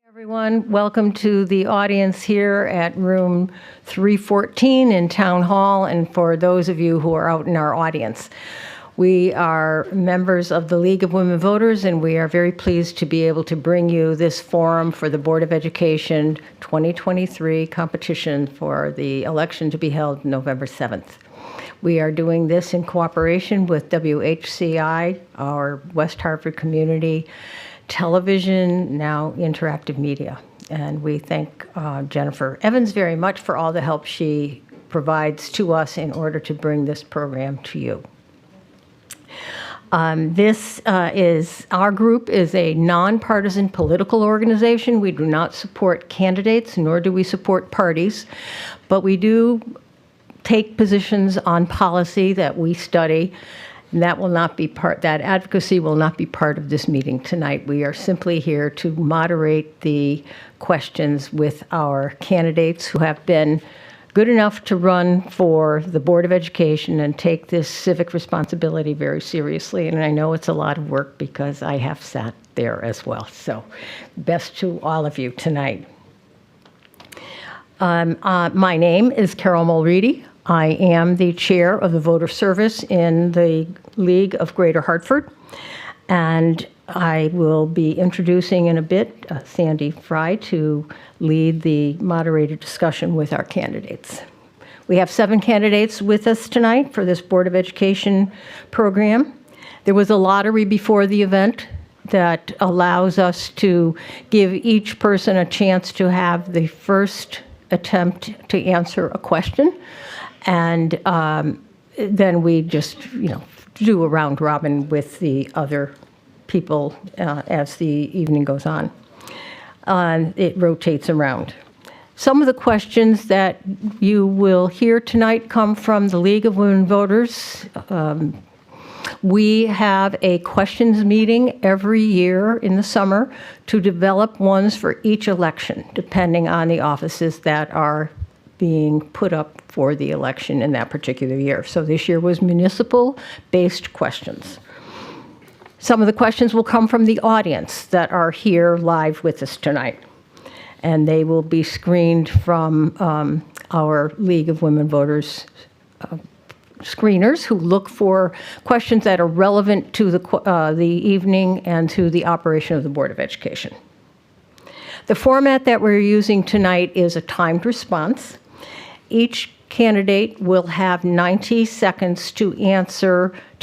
Everyone, welcome to the audience here at room 314 in Town Hall, and for those of you who are out in our audience. We are members of the League of Women Voters, and we are very pleased to be able to bring you this forum for the Board of Education 2023 competition for the election to be held November 7th. We are doing this in cooperation with WHCI, our West Hartford community television, now interactive media. And we thank Jennifer Evans very much for all the help she provides to us in order to bring this program to you. Our group is a nonpartisan political organization. We do not support candidates, nor do we support parties, but we do take positions on policy that we study. And that advocacy will not be part of this meeting tonight. We are simply here to moderate the questions with our candidates who have been good enough to run for the Board of Education and take this civic responsibility very seriously. And I know it's a lot of work because I have sat there as well. So best to all of you tonight. My name is Carol Mulready. I am the chair of the voter service in the League of Greater Hartford, and I will be introducing in a bit Sandy Fry to lead the moderated discussion with our candidates. We have 7 candidates with us tonight for this Board of Education program. There was a lottery before the event that allows us to give each person a chance to have the first attempt to answer a question. And then we just, do a round robin with the other people as the evening goes on. It rotates around. Some of the questions that you will hear tonight come from the League of Women Voters. We have a questions meeting every year in the summer to develop ones for each election, depending on the offices that are being put up for the election in that particular year. So this year was municipal-based questions. Some of the questions will come from the audience that are here live with us tonight, and they will be screened from our League of Women Voters screeners who look for questions that are relevant to the evening and to the operation of the Board of Education. The format that we're using tonight is a timed response. Each candidate will have 90 seconds to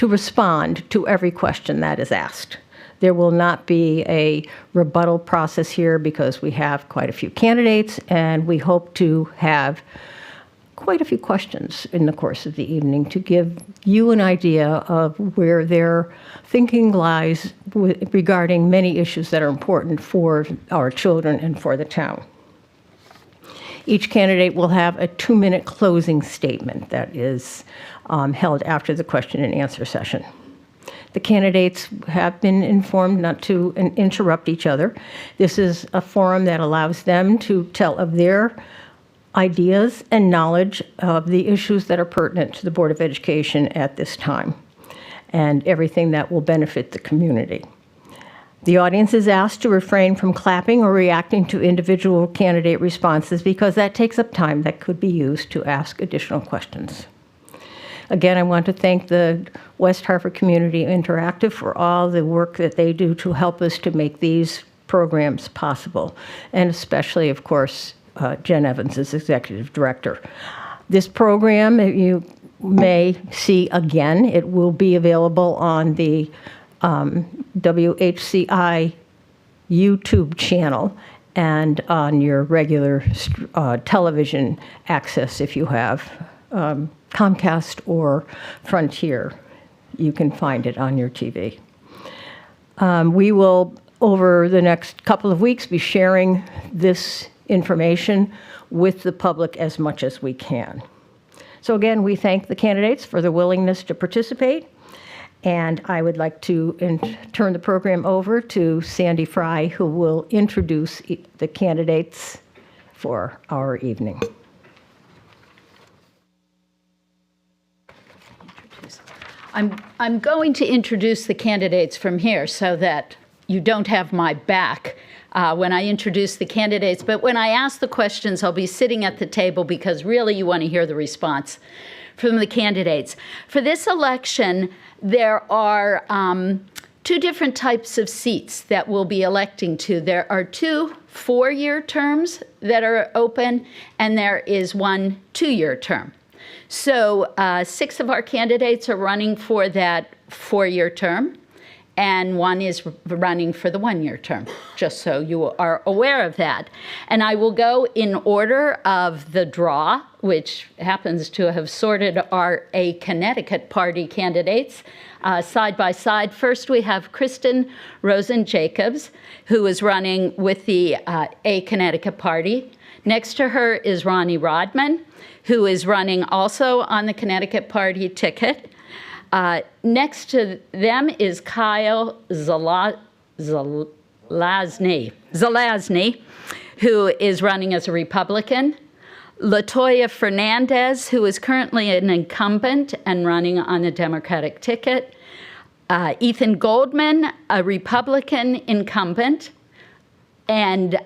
respond to every question that is asked. There will not be a rebuttal process here because we have quite a few candidates, and we hope to have quite a few questions in the course of the evening to give you an idea of where their thinking lies regarding many issues that are important for our children and for the town. Each candidate will have a 2-minute closing statement that is held after the question and answer session. The candidates have been informed not to interrupt each other. This is a forum that allows them to tell of their ideas and knowledge of the issues that are pertinent to the Board of Education at this time, and everything that will benefit the community. The audience is asked to refrain from clapping or reacting to individual candidate responses because that takes up time that could be used to ask additional questions. Again, I want to thank the West Hartford Community Interactive for all the work that they do to help us to make these programs possible, and especially, of course, Jen Evans as Executive Director. This program, you may see again, it will be available on the WHCI YouTube channel and on your regular television access if you have Comcast or Frontier. You can find it on your TV. We will, over the next couple of weeks, be sharing this information with the public as much as we can. So again, we thank the candidates for their willingness to participate, and I would like to turn the program over to Sandy Fry, who will introduce the candidates for our evening. I'm going to introduce the candidates from here so that you don't have my back when I introduce the candidates. But when I ask the questions, I'll be sitting at the table because really you want to hear the response from the candidates. For this election, there are two different types of seats that we'll be electing to. There are 2 4-year terms that are open, and there is 1 2-year term. So 6 of our candidates are running for that 4-year term, and 1 is running for the 1-year term, just so you are aware of that. And I will go in order of the draw, which happens to have sorted our A Connecticut Party candidates side by side. First, we have Kristen Rosen-Jacobs, who is running with the A Connecticut Party. Next to her is Ronnie Rodman, who is running also on the Connecticut Party ticket. Next to them is Kyle Zelazny, who is running as a Republican. Latoya Fernandez, who is currently an incumbent and running on the Democratic ticket. Ethan Goldman, a Republican incumbent. And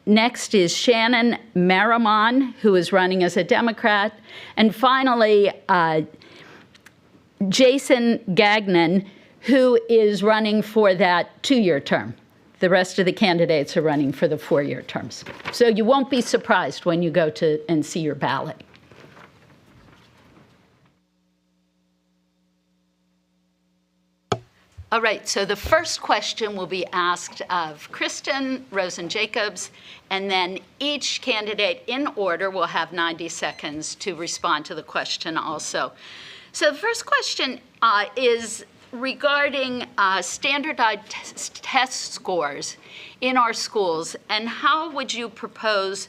next is Shannon Marimon, who is running as a Democrat. And finally, Jason Gagnon, who is running for that 2-year term. The rest of the candidates are running for the 4-year terms. So you won't be surprised when you go to and see your ballot. All right, so the first question will be asked of Kristen Rosen-Jacobs, and then each candidate in order will have 90 seconds to respond to the question also. So the first question is regarding standardized test scores in our schools, and how would you propose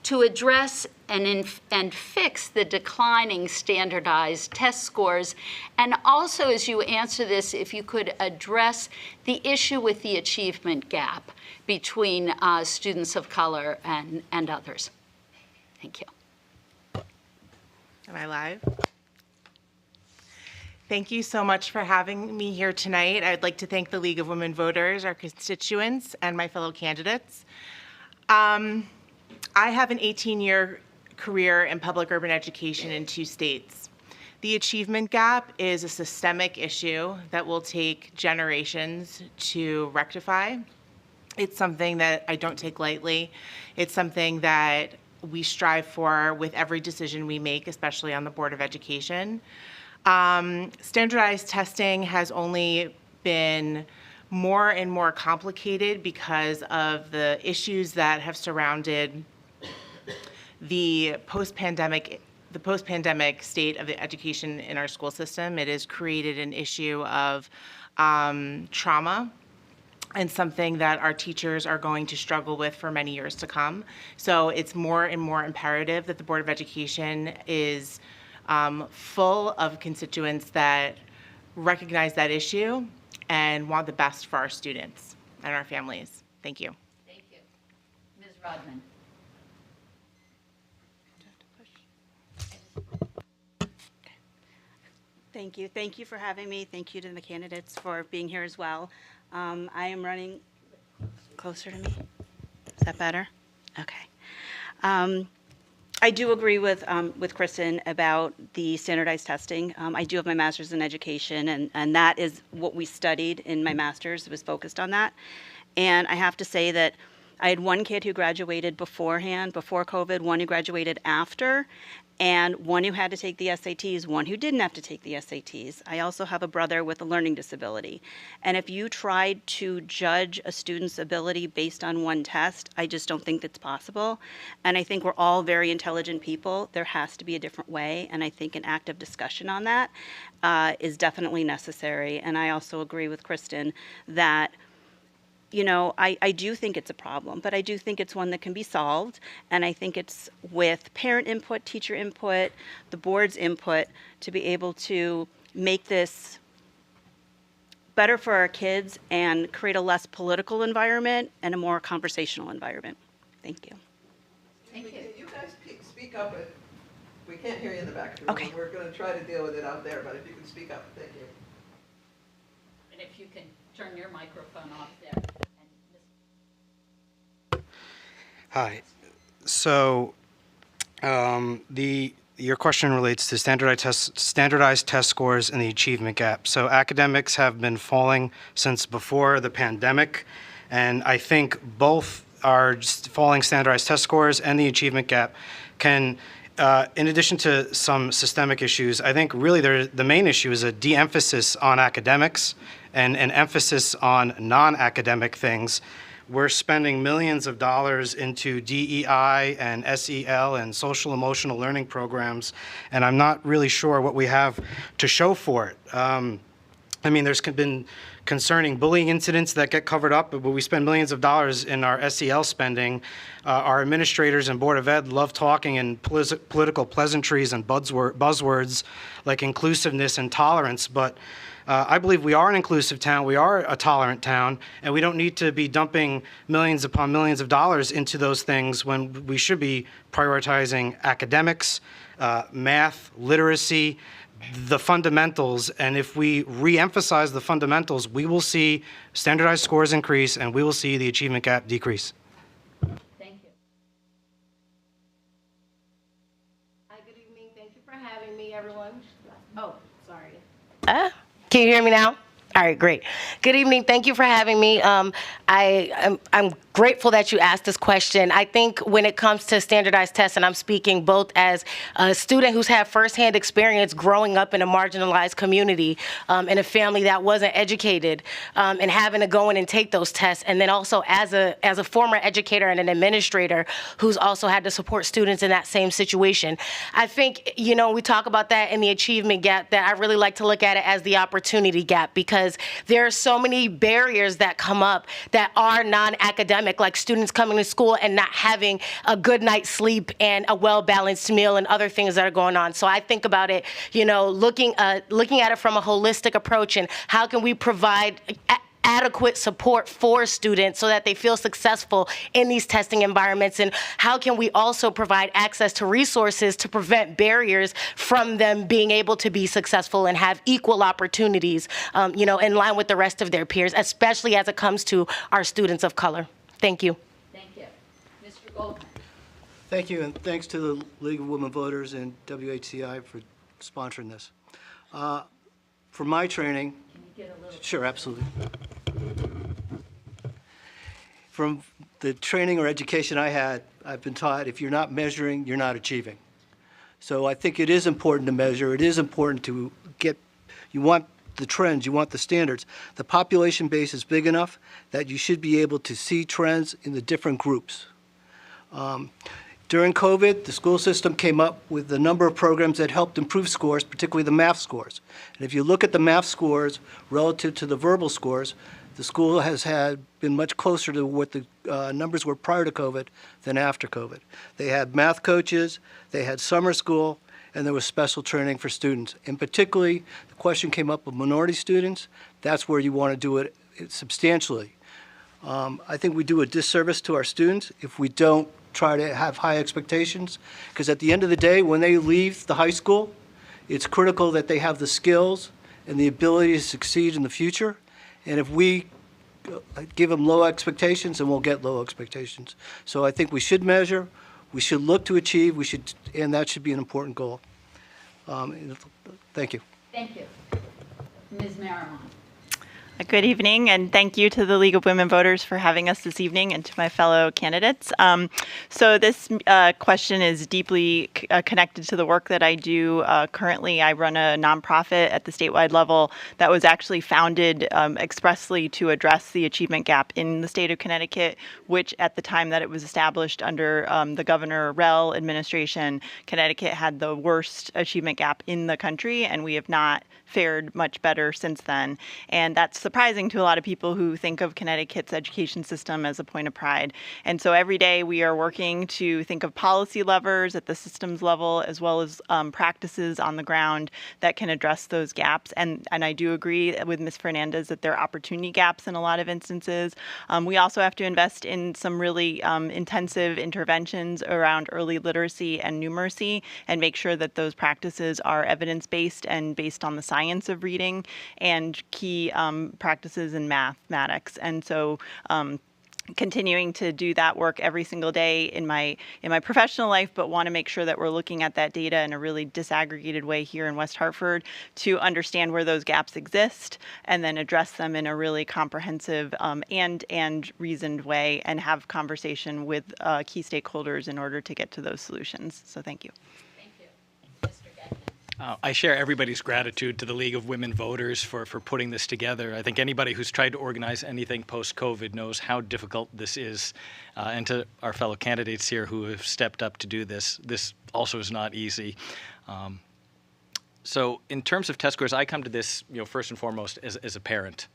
to address and fix the declining standardized test scores? And also, as you answer this, if you could address the issue with the achievement gap between students of color and others. Thank you. Am I live? Thank you so much for having me here tonight. I'd like to thank the League of Women Voters, our constituents, and my fellow candidates. I have an 18-year career in public urban education in 2 states. The achievement gap is a systemic issue that will take generations to rectify. It's something that I don't take lightly. It's something that we strive for with every decision we make, especially on the Board of Education. Standardized testing has only been more and more complicated because of the issues that have surrounded the post-pandemic state of the education in our school system. It has created an issue of trauma, and something that our teachers are going to struggle with for many years to come. So it's more and more imperative that the Board of Education is full of constituents that recognize that issue and want the best for our students and our families. Thank you. Thank you. Ms. Rodman. Thank you. Thank you for having me. Thank you to the candidates for being here as well. I am running closer to me. Is that better? Okay. I do agree with Kristen about the standardized testing. I do have my master's in education, and that is what we studied in my master's. It was focused on that. And I have to say that I had one kid who graduated before COVID, one who graduated after, and one who had to take the SATs, one who didn't have to take the SATs. I also have a brother with a learning disability. And if you tried to judge a student's ability based on one test, I just don't think that's possible. And I think we're all very intelligent people. There has to be a different way, and I think an active discussion on that is definitely necessary. And I also agree with Kristen that I do think it's a problem, but I do think it's one that can be solved. And I think it's with parent input, teacher input, the board's input to be able to make this better for our kids and create a less political environment and a more conversational environment. Thank you. Thank you. Can you guys speak up? We can't hear you in the back of the room. Okay. We're going to try to deal with it out there, but if you can speak up, thank you. And if you can turn your microphone off there. Hi. So, your question relates to standardized test scores and the achievement gap. So, academics have been falling since before the pandemic, and I think both our falling standardized test scores and the achievement gap can, in addition to some systemic issues, I think really the main issue is a de-emphasis on academics and an emphasis on non-academic things. We're spending millions of dollars into DEI and SEL and social emotional learning programs, and I'm not really sure what we have to show for it. There's been concerning bullying incidents that get covered up, but we spend millions of dollars in our SEL spending. Our administrators and Board of Ed love talking in political pleasantries and buzzwords like inclusiveness and tolerance, but I believe we are an inclusive town, we are a tolerant town, and we don't need to be dumping millions upon millions of dollars into those things when we should be prioritizing academics, math, literacy, the fundamentals. And if we re-emphasize the fundamentals, we will see standardized scores increase and we will see the achievement gap decrease. Thank you. Hi, good evening. Thank you for having me, everyone. Oh, sorry. Can you hear me now? All right, great. Good evening. Thank you for having me. I'm grateful that you asked this question. I think when it comes to standardized tests, and I'm speaking both as a student who's had firsthand experience growing up in a marginalized community, in a family that wasn't educated, and having to go in and take those tests, and then also as a former educator and an administrator who's also had to support students in that same situation. I think, we talk about that in the achievement gap, that I really like to look at it as the opportunity gap, because there are so many barriers that come up that are non-academic, like students coming to school and not having a good night's sleep and a well-balanced meal and other things that are going on. So I think about it, looking at it from a holistic approach, and how can we provide adequate support for students so that they feel successful in these testing environments, and how can we also provide access to resources to prevent barriers from them being able to be successful and have equal opportunities, in line with the rest of their peers, especially as it comes to our students of color. Thank you. Thank you. Mr. Goldman. Thank you, and thanks to the League of Women Voters and WHCI for sponsoring this. For my training, Can you get a little? sure, absolutely. From the training or education I had, I've been taught if you're not measuring, you're not achieving. So I think it is important to measure. It is important to you want the trends, you want the standards. The population base is big enough that you should be able to see trends in the different groups. During COVID, the school system came up with a number of programs that helped improve scores, particularly the math scores. And if you look at the math scores relative to the verbal scores, the school has been much closer to what the numbers were prior to COVID than after COVID. They had math coaches, they had summer school, and there was special training for students. And particularly, the question came up of minority students. That's where you want to do it substantially. I think we do a disservice to our students if we don't try to have high expectations, because at the end of the day, when they leave the high school, it's critical that they have the skills and the ability to succeed in the future. And if we give them low expectations, then we'll get low expectations. So I think we should measure, we should look to achieve, and that should be an important goal. Thank you. Thank you. Ms. Marimon. Good evening, and thank you to the League of Women Voters for having us this evening, and to my fellow candidates. So this question is deeply connected to the work that I do. Currently, I run a nonprofit at the statewide level that was actually founded expressly to address the achievement gap in the state of Connecticut, which at the time that it was established under the Governor Rell administration, Connecticut had the worst achievement gap in the country, and we have not fared much better since then. And that's surprising to a lot of people who think of Connecticut's education system as a point of pride. And so every day we are working to think of policy levers at the systems level, as well as practices on the ground that can address those gaps. And I do agree with Ms. Fernandez that there are opportunity gaps in a lot of instances. We also have to invest in some really intensive interventions around early literacy and numeracy, and make sure that those practices are evidence-based and based on the science of reading and key practices in mathematics. And so continuing to do that work every single day in my professional life, but want to make sure that we're looking at that data in a really disaggregated way here in West Hartford to understand where those gaps exist and then address them in a really comprehensive and reasoned way, and have conversation with key stakeholders in order to get to those solutions. So thank you. I share everybody's gratitude to the League of Women Voters for putting this together. I think anybody who's tried to organize anything post-COVID knows how difficult this is. And to our fellow candidates here who have stepped up to do this, this also is not easy. So in terms of test scores, I come to this, first and foremost as a parent.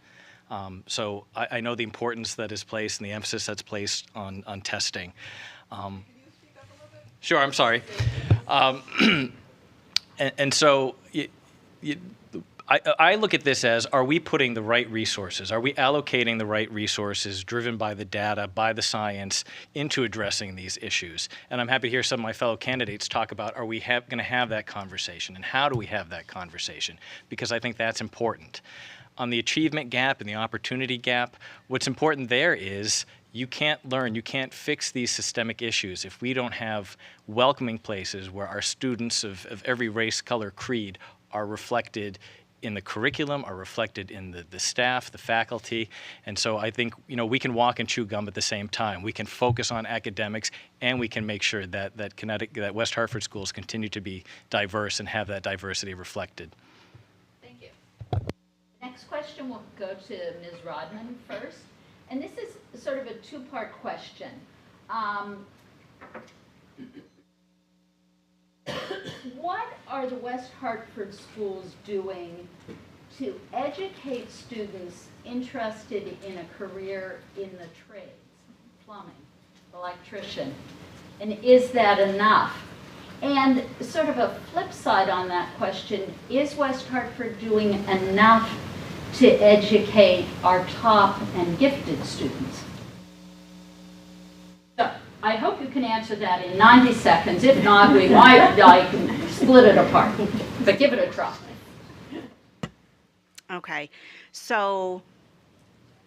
So I know the importance that is placed and the emphasis that's placed on testing. Sure, I'm sorry. And so I look at this as, are we putting the right resources? Are we allocating the right resources driven by the data, by the science, into addressing these issues? And I'm happy to hear some of my fellow candidates talk about, are we going to have that conversation? And how do we have that conversation? Because I think that's important. On the achievement gap and the opportunity gap, what's important there is you can't learn, you can't fix these systemic issues if we don't have welcoming places where our students of every race, color, creed are reflected in the curriculum, are reflected in the staff, the faculty. And so I think, we can walk and chew gum at the same time. We can focus on academics, and we can make sure that West Hartford schools continue to be diverse and have that diversity reflected. Thank you. Next question will go to Ms. Rodman first. And this is sort of a two-part question. What are the West Hartford schools doing to educate students interested in a career in the trades, plumbing, electrician? And is that enough? And sort of a flip side on that question, is West Hartford doing enough to educate our top and gifted students? So I hope you can answer that in 90 seconds. If not, we might split it apart, but give it a try. Okay, so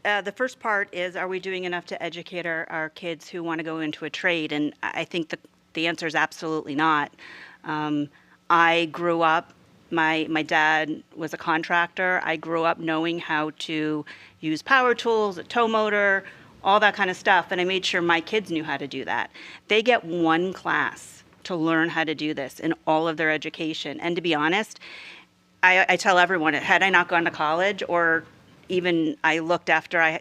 the first part is, are we doing enough to educate our kids who want to go into a trade? And I think the answer is absolutely not. I grew up, my dad was a contractor. I grew up knowing how to use power tools, a tow motor, all that kind of stuff, and I made sure my kids knew how to do that. They get one class to learn how to do this in all of their education. And to be honest, I tell everyone, had I not gone to college, or even I looked after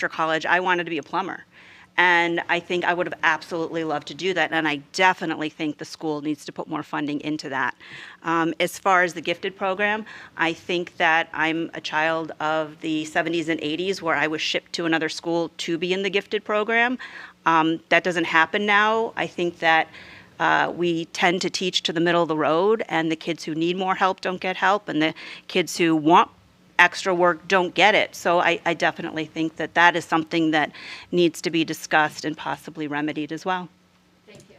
college, I wanted to be a plumber. And I think I would have absolutely loved to do that. And I definitely think the school needs to put more funding into that. As far as the gifted program, I think that I'm a child of the 70s and 80s where I was shipped to another school to be in the gifted program. That doesn't happen now. I think that we tend to teach to the middle of the road, and the kids who need more help don't get help, and the kids who want extra work don't get it. So I definitely think that is something that needs to be discussed and possibly remedied as well. Thank you.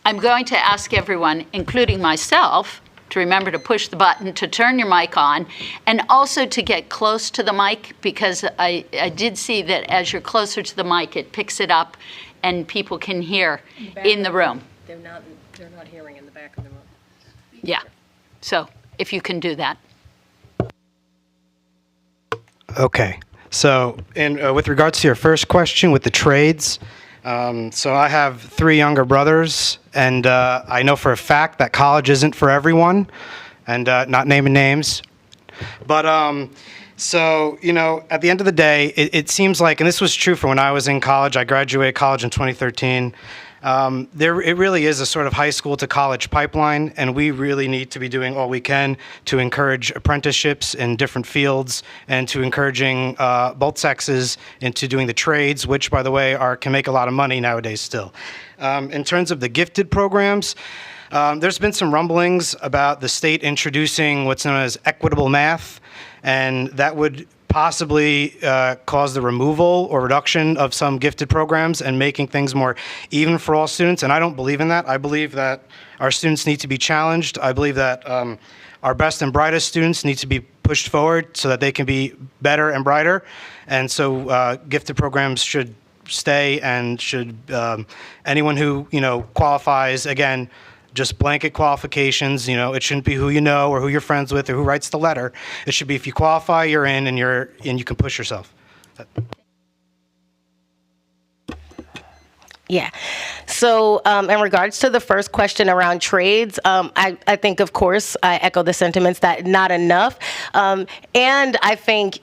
I'm going to ask everyone, including myself, to remember to push the button to turn your mic on, and also to get close to the mic, because I did see that as you're closer to the mic, it picks it up and people can hear in the room. They're not hearing in the back of the room. Yeah. So if you can do that. Okay. So with regards to your first question with the trades, so I have 3 younger brothers, and I know for a fact that college isn't for everyone, and not naming names. But so, at the end of the day, it seems like, and this was true for when I was in college, I graduated college in 2013, it really is a sort of high school to college pipeline, and we really need to be doing all we can to encourage apprenticeships in different fields and to encouraging both sexes into doing the trades, which, by the way, can make a lot of money nowadays still. In terms of the gifted programs, there's been some rumblings about the state introducing what's known as equitable math, and that would possibly cause the removal or reduction of some gifted programs and making things more even for all students. And I don't believe in that. I believe that our students need to be challenged. I believe that our best and brightest students need to be pushed forward so that they can be better and brighter. And so gifted programs should stay, and should anyone who qualifies, again, just blanket qualifications. It shouldn't be who you know or who you're friends with or who writes the letter. It should be if you qualify, you're in, and you can push yourself. Yeah. So in regards to the first question around trades, I think, of course, I echo the sentiments that not enough. And I think,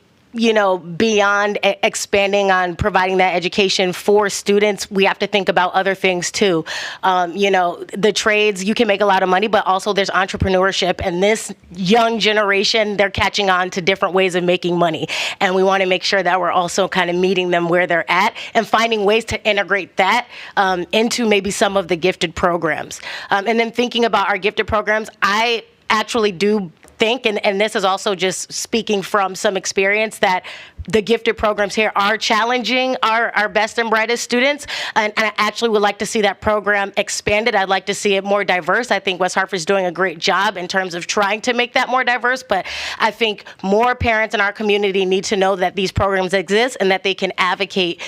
beyond expanding on providing that education for students, we have to think about other things too. The trades, you can make a lot of money, but also there's entrepreneurship, and this young generation, they're catching on to different ways of making money. And we want to make sure that we're also kind of meeting them where they're at and finding ways to integrate that into maybe some of the gifted programs. And then thinking about our gifted programs, I actually do think, and this is also just speaking from some experience, that the gifted programs here are challenging our best and brightest students, and I actually would like to see that program expanded. I'd like to see it more diverse. I think West Hartford's doing a great job in terms of trying to make that more diverse, but I think more parents in our community need to know that these programs exist and that they can advocate,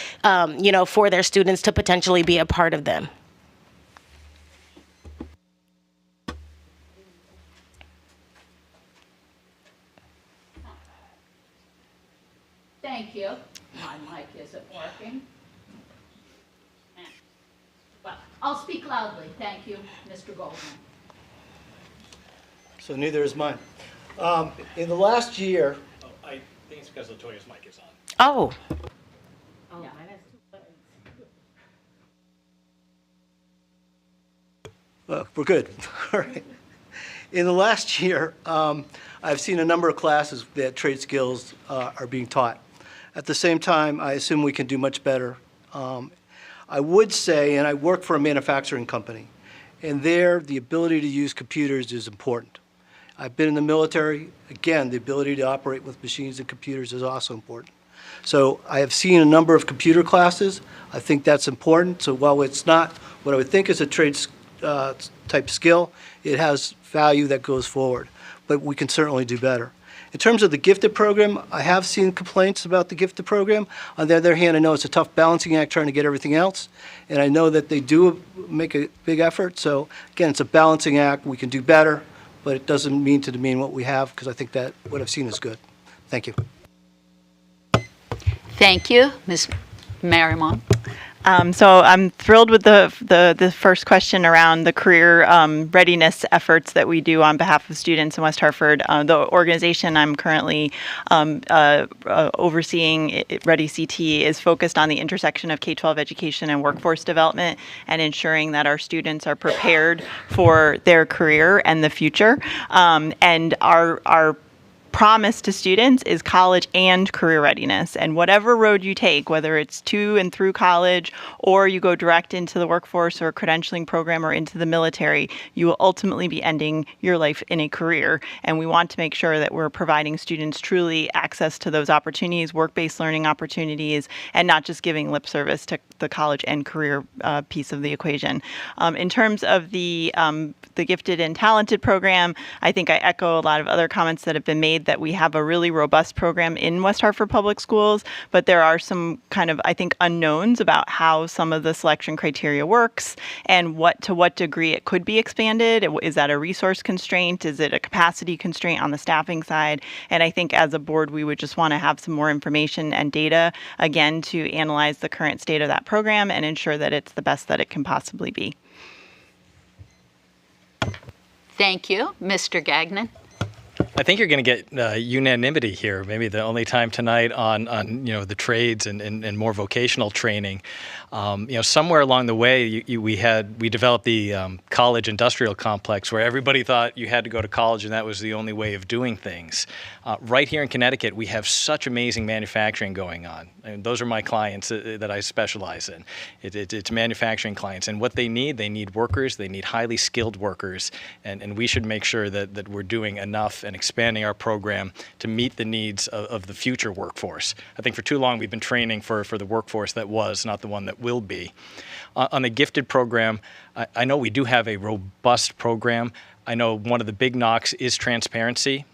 for their students to potentially be a part of them. Thank you. My mic isn't working. Well, I'll speak loudly. Thank you, Mr. Goldman. So neither is mine. In the last year, I think it's because Latoya's mic is on. Oh. we're good. All right. In the last year, I've seen a number of classes that trade skills are being taught. At the same time, I assume we can do much better. I would say, and I work for a manufacturing company, and there the ability to use computers is important. I've been in the military. Again, the ability to operate with machines and computers is also important. So I have seen a number of computer classes. I think that's important. So while it's not what I would think is a trade type skill, it has value that goes forward. But we can certainly do better. In terms of the gifted program, I have seen complaints about the gifted program. On the other hand, I know it's a tough balancing act trying to get everything else, and I know that they do make a big effort. So again, it's a balancing act. We can do better, but it doesn't mean to demean what we have, because I think that what I've seen is good. Thank you. Thank you, Ms. Marimon. So I'm thrilled with the first question around the career readiness efforts that we do on behalf of students in West Hartford. The organization I'm currently overseeing, Ready CT, is focused on the intersection of K-12 education and workforce development, and ensuring that our students are prepared for their career and the future. And our promise to students is college and career readiness. And whatever road you take, whether it's to and through college, or you go direct into the workforce or a credentialing program or into the military, you will ultimately be ending your life in a career. And we want to make sure that we're providing students truly access to those opportunities, work-based learning opportunities, and not just giving lip service to the college and career piece of the equation. In terms of the gifted and talented program, I think I echo a lot of other comments that have been made, that we have a really robust program in West Hartford Public Schools, but there are some kind of, I think, unknowns about how some of the selection criteria works and to what degree it could be expanded. Is that a resource constraint? Is it a capacity constraint on the staffing side? And I think as a board, we would just want to have some more information and data, again, to analyze the current state of that program and ensure that it's the best that it can possibly be. Thank you. Mr. Gagnon. I think you're going to get unanimity here. Maybe the only time tonight on the trades and more vocational training. Somewhere along the way, we developed the college industrial complex, where everybody thought you had to go to college and that was the only way of doing things. Right here in Connecticut, we have such amazing manufacturing going on. And those are my clients that I specialize in. It's manufacturing clients, and what they need workers. They need highly skilled workers, and we should make sure that we're doing enough and expanding our program to meet the needs of the future workforce. I think for too long we've been training for the workforce that was, not the one that will be. On the gifted program, I know we do have a robust program. I know one of the big knocks is transparency.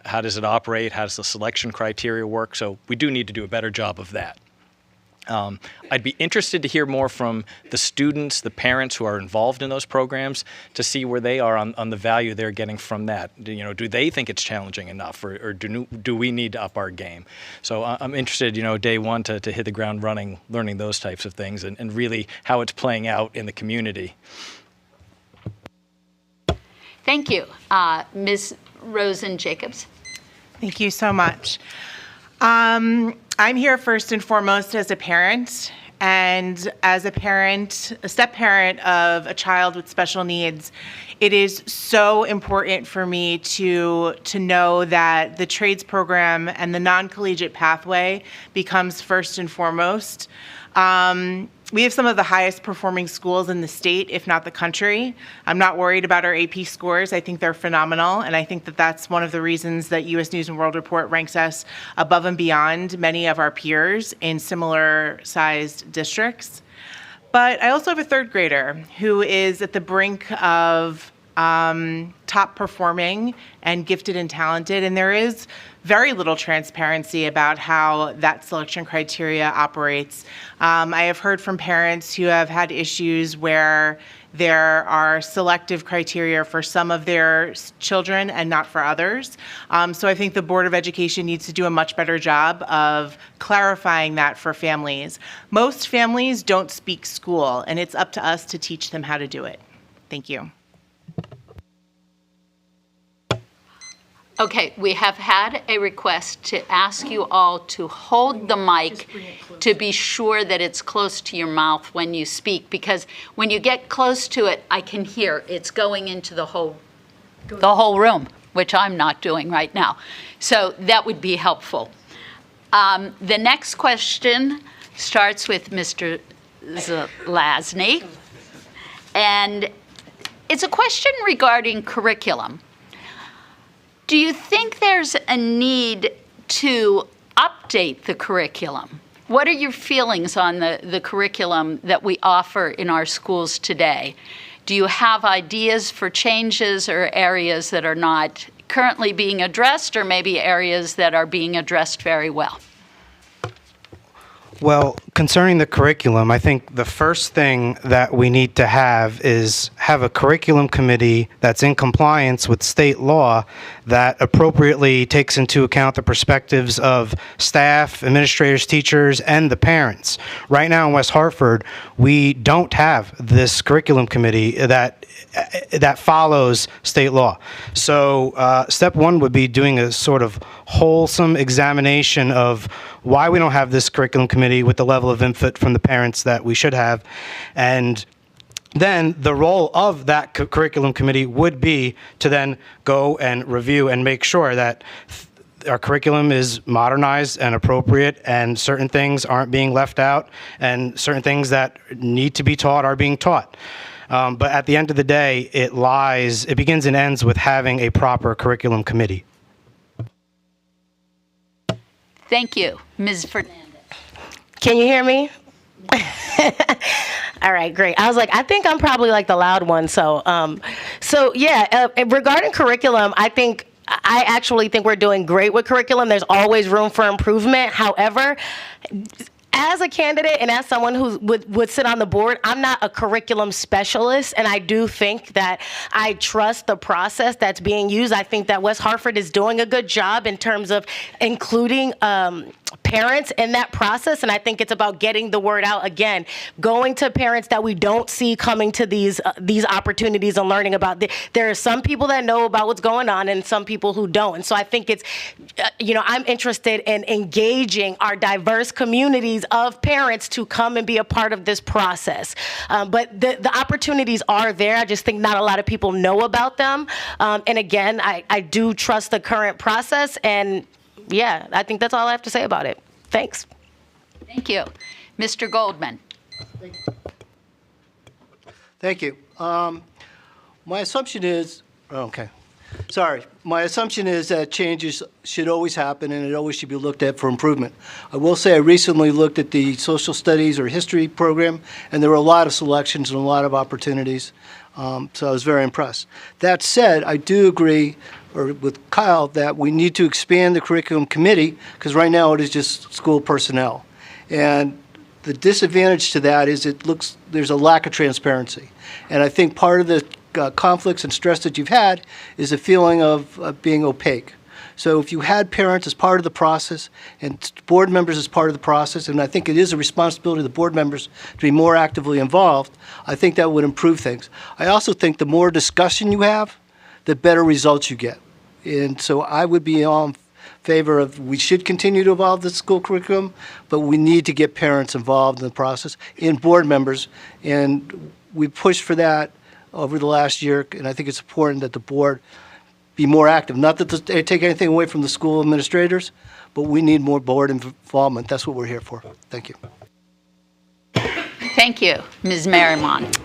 How does it operate? How does the selection criteria work? So we do need to do a better job of that. I'd be interested to hear more from the students, the parents who are involved in those programs, to see where they are on the value they're getting from that. Do they think it's challenging enough, or do we need to up our game? So I'm interested, day one to hit the ground running, learning those types of things, and really how it's playing out in the community. Thank you. Ms. Rosen-Jacobs. Thank you so much. I'm here first and foremost as a parent, and as a parent, a step-parent of a child with special needs. It is so important for me to know that the trades program and the non-collegiate pathway becomes first and foremost. We have some of the highest performing schools in the state, if not the country. I'm not worried about our AP scores. I think they're phenomenal, and I think that that's one of the reasons that U.S. News & World Report ranks us above and beyond many of our peers in similar-sized districts. But I also have a third grader who is at the brink of top performing and gifted and talented, and there is very little transparency about how that selection criteria operates. I have heard from parents who have had issues where there are selective criteria for some of their children and not for others. So I think the Board of Education needs to do a much better job of clarifying that for families. Most families don't speak school, and it's up to us to teach them how to do it. Thank you. Okay, we have had a request to ask you all to hold the mic to be sure that it's close to your mouth when you speak, because when you get close to it, I can hear it's going into the whole room, which I'm not doing right now. So that would be helpful. The next question starts with Mr. Zelazny, and it's a question regarding curriculum. Do you think there's a need to update the curriculum? What are your feelings on the curriculum that we offer in our schools today? Do you have ideas for changes or areas that are not currently being addressed, or maybe areas that are being addressed very well? Well, concerning the curriculum, I think the first thing that we need to have is have a curriculum committee that's in compliance with state law that appropriately takes into account the perspectives of staff, administrators, teachers, and the parents. Right now in West Hartford, we don't have this curriculum committee that follows state law. So step one would be doing a sort of wholesome examination of why we don't have this curriculum committee with the level of input from the parents that we should have. And then the role of that curriculum committee would be to then go and review and make sure that our curriculum is modernized and appropriate, and certain things aren't being left out, and certain things that need to be taught are being taught. But at the end of the day, it begins and ends with having a proper curriculum committee. Thank you. Ms. Fernandez. Can you hear me? All right, great. I was like, I think I'm probably like the loud one. So regarding curriculum, I actually think we're doing great with curriculum. There's always room for improvement. However, as a candidate and as someone who would sit on the board, I'm not a curriculum specialist, and I do think that I trust the process that's being used. I think that West Hartford is doing a good job in terms of including parents in that process, and I think it's about getting the word out, again, going to parents that we don't see coming to these opportunities and learning about. There are some people that know about what's going on and some people who don't, and so I think it's, I'm interested in engaging our diverse communities of parents to come and be a part of this process. But the opportunities are there. I just think not a lot of people know about them. And again, I do trust the current process, and yeah, I think that's all I have to say about it. Thanks. Thank you. Mr. Goldman. Thank you. My assumption is, okay. Sorry. My assumption is that changes should always happen, and it always should be looked at for improvement. I will say I recently looked at the social studies or history program, and there were a lot of selections and a lot of opportunities, so I was very impressed. That said, I do agree with Kyle that we need to expand the curriculum committee, because right now it is just school personnel. And the disadvantage to that is there's a lack of transparency. And I think part of the conflicts and stress that you've had is a feeling of being opaque. So if you had parents as part of the process and board members as part of the process, and I think it is a responsibility of the board members to be more actively involved, I think that would improve things. I also think the more discussion you have, the better results you get. And so I would be in favor of, we should continue to evolve the school curriculum, but we need to get parents involved in the process and board members. And we pushed for that over the last year, and I think it's important that the board be more active. Not that they take anything away from the school administrators, but we need more board involvement. That's what we're here for. Thank you. Thank you. Ms. Merrimon.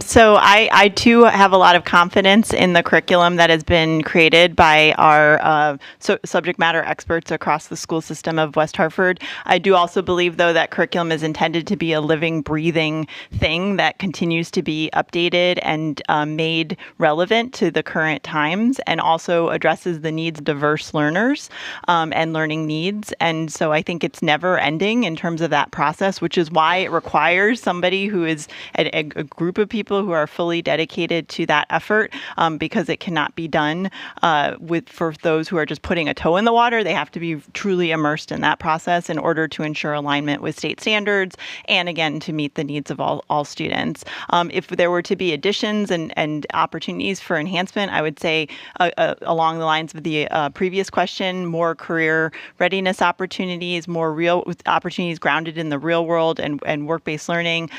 So I too have a lot of confidence in the curriculum that has been created by our subject matter experts across the school system of West Hartford. I do also believe, though, that curriculum is intended to be a living, breathing thing that continues to be updated and made relevant to the current times, and also addresses the needs of diverse learners and learning needs. And so I think it's never ending in terms of that process, which is why it requires somebody who is a group of people who are fully dedicated to that effort, because it cannot be done for those who are just putting a toe in the water. They have to be truly immersed in that process in order to ensure alignment with state standards and, again, to meet the needs of all students. If there were to be additions and opportunities for enhancement, I would say along the lines of the previous question, more career readiness opportunities, more real opportunities grounded in the real world and work-based learning,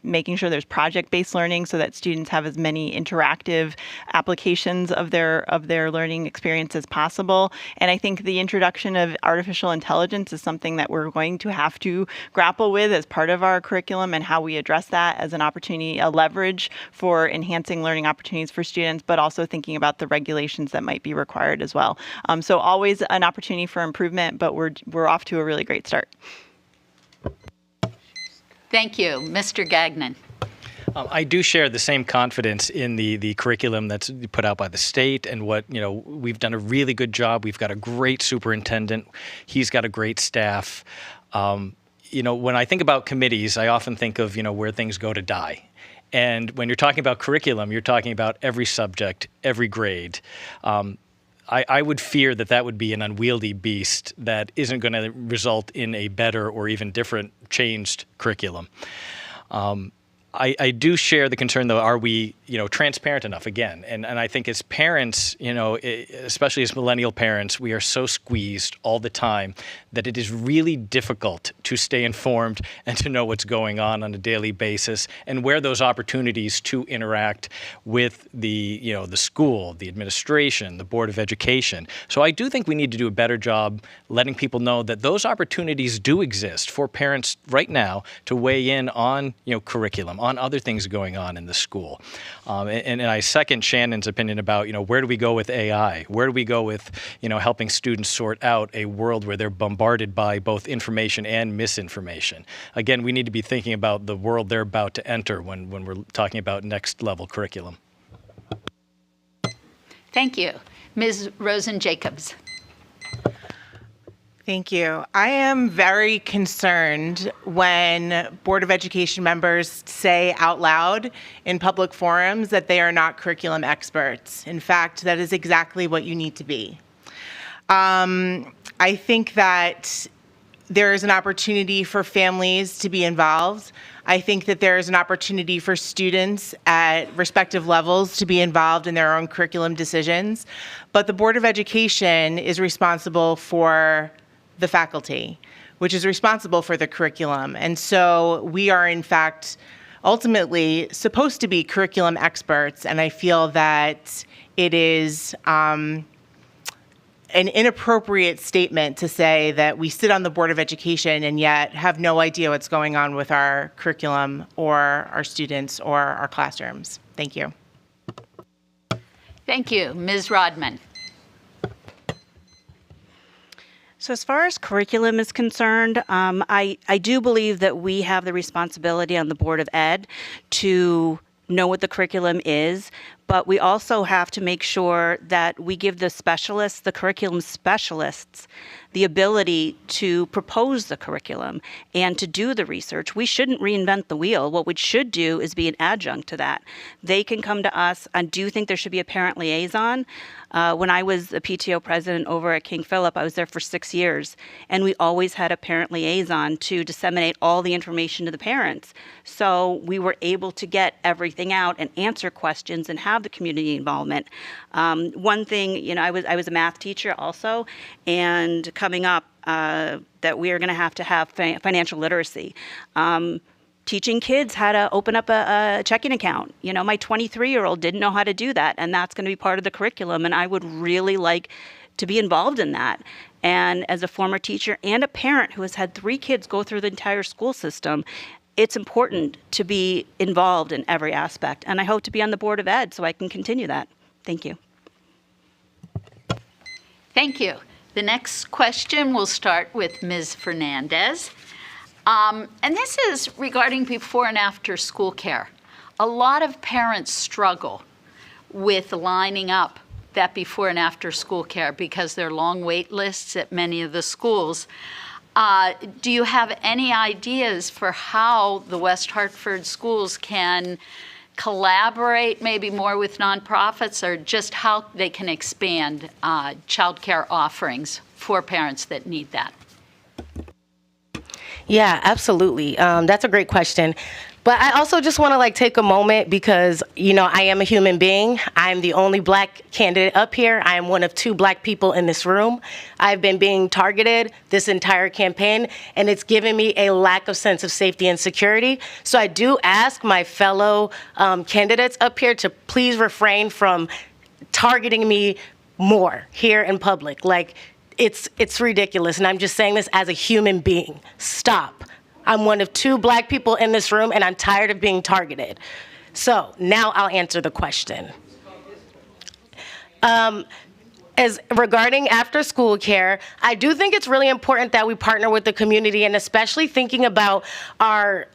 making sure there's project-based learning so that students have as many interactive applications of their learning experience as possible. And I think the introduction of artificial intelligence is something that we're going to have to grapple with as part of our curriculum, and how we address that as an opportunity, a leverage for enhancing learning opportunities for students, but also thinking about the regulations that might be required as well. So always an opportunity for improvement, but we're off to a really great start. Thank you. Mr. Gagnon. I do share the same confidence in the curriculum that's put out by the state, and we've done a really good job. We've got a great superintendent. He's got a great staff. When I think about committees, I often think of, where things go to die. And when you're talking about curriculum, you're talking about every subject, every grade. I would fear that would be an unwieldy beast that isn't going to result in a better or even different changed curriculum. I do share the concern, though, are we, transparent enough again? And I think as parents, especially as millennial parents, we are so squeezed all the time that it is really difficult to stay informed and to know what's going on a daily basis, and where those opportunities to interact with the school, the administration, the Board of Education. So I do think we need to do a better job letting people know that those opportunities do exist for parents right now to weigh in on, curriculum, on other things going on in the school. And I second Shannon's opinion about, where do we go with AI? Where do we go with, helping students sort out a world where they're bombarded by both information and misinformation? Again, we need to be thinking about the world they're about to enter when we're talking about next level curriculum. Thank you. Ms. Rosen-Jacobs. Thank you. I am very concerned when Board of Education members say out loud in public forums that they are not curriculum experts. In fact, that is exactly what you need to be. I think that there is an opportunity for families to be involved. I think that there is an opportunity for students at respective levels to be involved in their own curriculum decisions. But the Board of Education is responsible for the faculty, which is responsible for the curriculum. And so we are, in fact, ultimately supposed to be curriculum experts. And I feel that it is an inappropriate statement to say that we sit on the Board of Education and yet have no idea what's going on with our curriculum or our students or our classrooms. Thank you. Thank you. Ms. Rodman. So as far as curriculum is concerned, I do believe that we have the responsibility on the Board of Ed to know what the curriculum is, but we also have to make sure that we give the specialists, the curriculum specialists, the ability to propose the curriculum and to do the research. We shouldn't reinvent the wheel. What we should do is be an adjunct to that. They can come to us. I do think there should be a parent liaison. When I was the PTO president over at King Philip, I was there for 6 years, and we always had a parent liaison to disseminate all the information to the parents. So we were able to get everything out and answer questions and have the community involvement. One thing, I was a math teacher also, and coming up that we are going to have financial literacy. Teaching kids how to open up a checking account. My 23-year-old didn't know how to do that, and that's going to be part of the curriculum, and I would really like to be involved in that. And as a former teacher and a parent who has had 3 kids go through the entire school system, it's important to be involved in every aspect, and I hope to be on the Board of Ed so I can continue that. Thank you. Thank you. The next question will start with Ms. Fernandez. And this is regarding before and after school care. A lot of parents struggle with lining up that before and after school care because there are long wait lists at many of the schools. Do you have any ideas for how the West Hartford schools can collaborate maybe more with nonprofits, or just how they can expand childcare offerings for parents that need that? Yeah, absolutely. That's a great question. But I also just want to take a moment because, I am a human being. I'm the only Black candidate up here. I am one of 2 Black people in this room. I've been being targeted this entire campaign, and it's given me a lack of sense of safety and security. So I do ask my fellow candidates up here to please refrain from targeting me more here in public. It's ridiculous, and I'm just saying this as a human being. Stop. I'm one of 2 Black people in this room, and I'm tired of being targeted. So now I'll answer the question. As regarding after school care, I do think it's really important that we partner with the community, and especially thinking about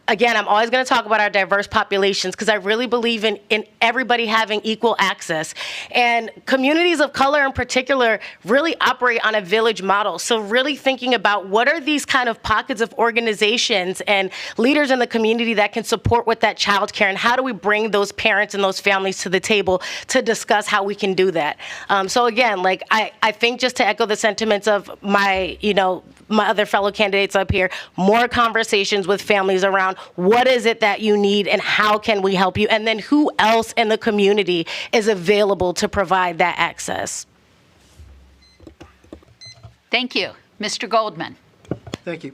again, I'm always going to talk about our diverse populations because I really believe in everybody having equal access. And communities of color in particular really operate on a village model. So really thinking about what are these kind of pockets of organizations and leaders in the community that can support with that child care, and how do we bring those parents and those families to the table to discuss how we can do that. So again, I think, just to echo the sentiments of my other fellow candidates up here, more conversations with families around what is it that you need and how can we help you, and then who else in the community is available to provide that access. Thank you. Mr. Goldman. Thank you.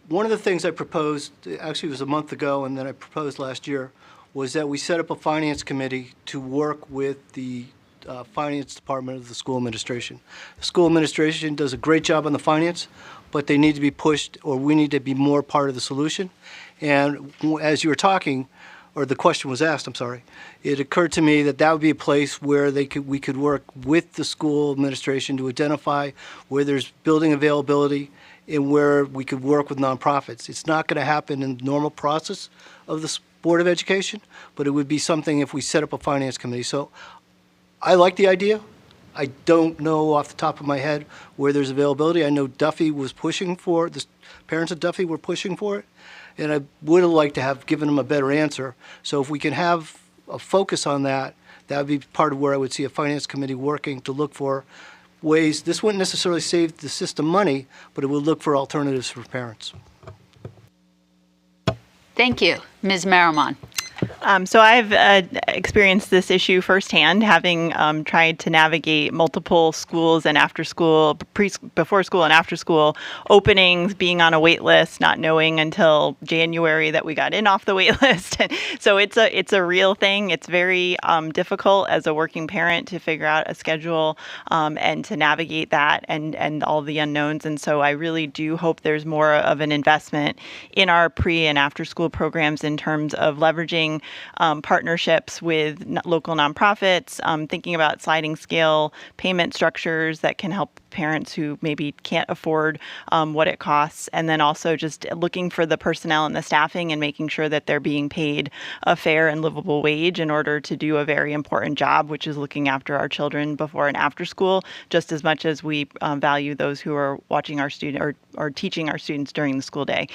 One of the things I proposed, actually it was a month ago, and then I proposed last year, was that we set up a finance committee to work with the finance department of the school administration. The school administration does a great job on the finance, but they need to be pushed, or we need to be more part of the solution. And as you were talking, or the question was asked, I'm sorry, it occurred to me that that would be a place where we could work with the school administration to identify where there's building availability and where we could work with nonprofits. It's not going to happen in the normal process of the Board of Education, but it would be something if we set up a finance committee. So I like the idea. I don't know off the top of my head where there's availability. I know Duffy was pushing for it. The parents of Duffy were pushing for it, and I would have liked to have given them a better answer. So if we can have a focus on that, that would be part of where I would see a finance committee working to look for ways. This wouldn't necessarily save the system money, but it would look for alternatives for parents. Thank you. Ms. Marimon. So I've experienced this issue firsthand, having tried to navigate multiple schools and after school, before school and after school openings, being on a wait list, not knowing until January that we got in off the wait list. So it's a real thing. It's very difficult as a working parent to figure out a schedule and to navigate that and all the unknowns. And so I really do hope there's more of an investment in our pre and after school programs in terms of leveraging creating partnerships with local nonprofits, thinking about sliding scale payment structures that can help parents who maybe can't afford what it costs, and then also just looking for the personnel and the staffing and making sure that they're being paid a fair and livable wage in order to do a very important job, which is looking after our children before and after school, just as much as we value those who are watching our student or teaching our students during the school day.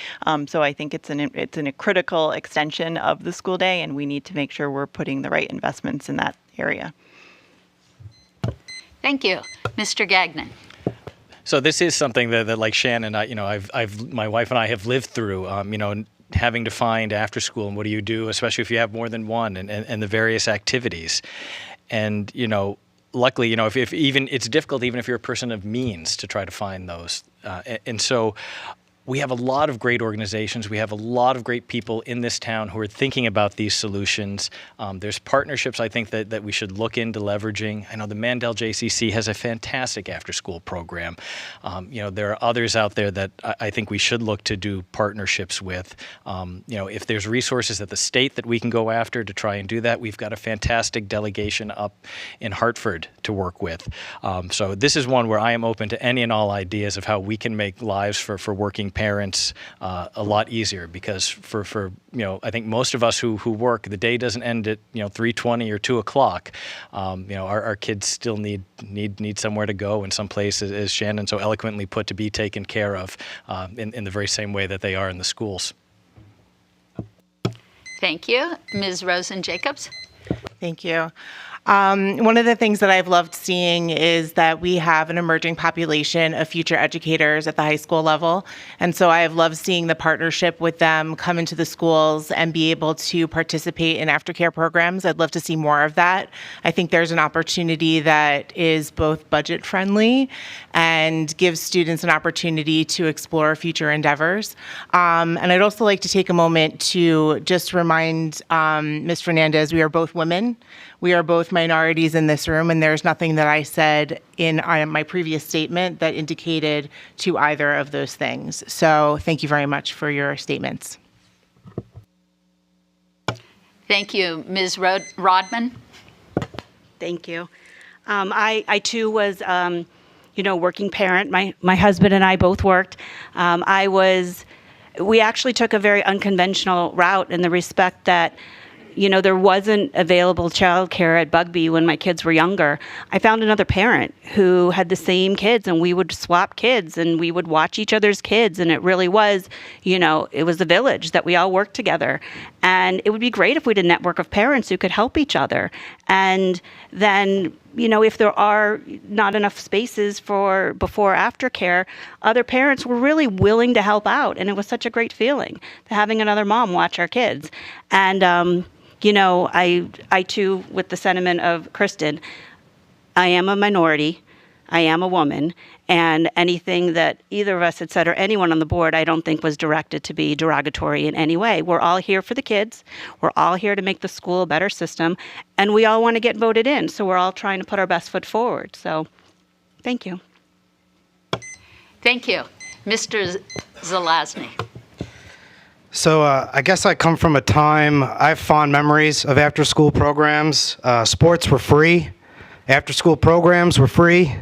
So I think it's a critical extension of the school day, and we need to make sure we're putting the right investments in that area. Thank you. Mr. Gagnon. So this is something that like Shannon, my wife and I have lived through, having to find after school and what do you do, especially if you have more than one, and the various activities. And, luckily, if even it's difficult, even if you're a person of means, to try to find those. And so we have a lot of great organizations. We have a lot of great people in this town who are thinking about these solutions. There's partnerships, I think, that we should look into leveraging. I know the Mandel JCC has a fantastic after-school program. There are others out there that I think we should look to do partnerships with. If there's resources at the state that we can go after to try and do that, we've got a fantastic delegation up in Hartford to work with. So this is one where I am open to any and all ideas of how we can make lives for working parents a lot easier, because for I think most of us who work, the day doesn't end at 3:20 or 2 o'clock. Our kids still need somewhere to go and some place, as Shannon so eloquently put, to be taken care of in the very same way that they are in the schools. Thank you. Ms. Rosen-Jacobs. Thank you. One of the things that I've loved seeing is that we have an emerging population of future educators at the high school level. And so I have loved seeing the partnership with them come into the schools and be able to participate in aftercare programs. I'd love to see more of that. I think there's an opportunity that is both budget friendly and gives students an opportunity to explore future endeavors. And I'd also like to take a moment to just remind Ms. Fernandez, we are both women. We are both minorities in this room, and there's nothing that I said in my previous statement that indicated to either of those things. So thank you very much for your statements. Thank you. Ms. Rodman. Thank you. I too was, working parent. My husband and I both worked. We actually took a very unconventional route in the respect that there wasn't available childcare at Bugby when my kids were younger. I found another parent who had the same kids, and we would swap kids and we would watch each other's kids. And it really was, it was a village that we all worked together. And it would be great if we had a network of parents who could help each other. And then, if there are not enough spaces for before after care, other parents were really willing to help out. And it was such a great feeling having another mom watch our kids. And, I too, with the sentiment of Kristen, I am a minority, I am a woman, and anything that either of us had said or anyone on the board, I don't think was directed to be derogatory in any way. We're all here for the kids. We're all here to make the school a better system, and we all want to get voted in, so we're all trying to put our best foot forward. So, thank you. Thank you. Mr. Zelazny. So I guess I come from a time, I have fond memories of after-school programs. Sports were free. After-school programs were free,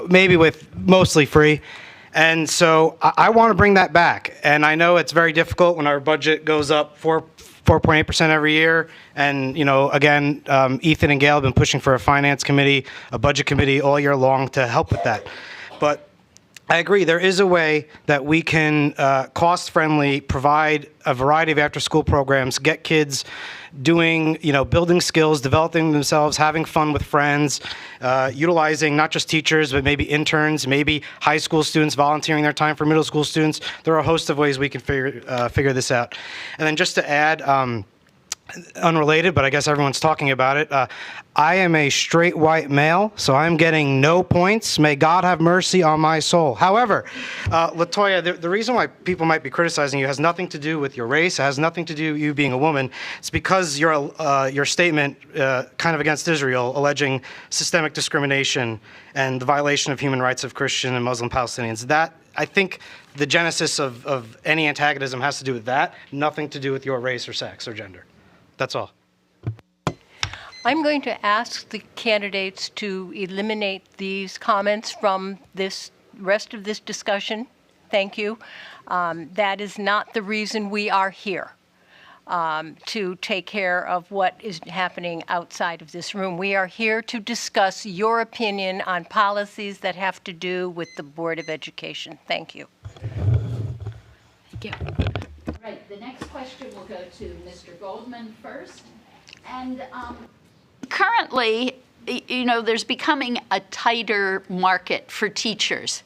maybe with mostly free. And so I want to bring that back. And I know it's very difficult when our budget goes up 4.8% every year. And, again, Ethan and Gail have been pushing for a finance committee, a budget committee all year long to help with that. But I agree, there is a way that we can cost-friendly provide a variety of after-school programs, get kids doing, building skills, developing themselves, having fun with friends, utilizing not just teachers, but maybe interns, maybe high school students volunteering their time for middle school students. There are a host of ways we can figure this out. And then just to add, unrelated, but I guess everyone's talking about it. I am a straight white male, so I'm getting no points. May God have mercy on my soul. However, LaToya, the reason why people might be criticizing you has nothing to do with your race. It has nothing to do with you being a woman. It's because your statement kind of against Israel, alleging systemic discrimination and the violation of human rights of Christian and Muslim Palestinians. That, I think, the genesis of any antagonism has to do with that, nothing to do with your race or sex or gender. That's all. I'm going to ask the candidates to eliminate these comments from this rest of this discussion. Thank you. That is not the reason we are here, to take care of what is happening outside of this room. We are here to discuss your opinion on policies that have to do with the Board of Education. Thank you. Thank you. Right, the next question will go to Mr. Goldman first. And currently, there's becoming a tighter market for teachers.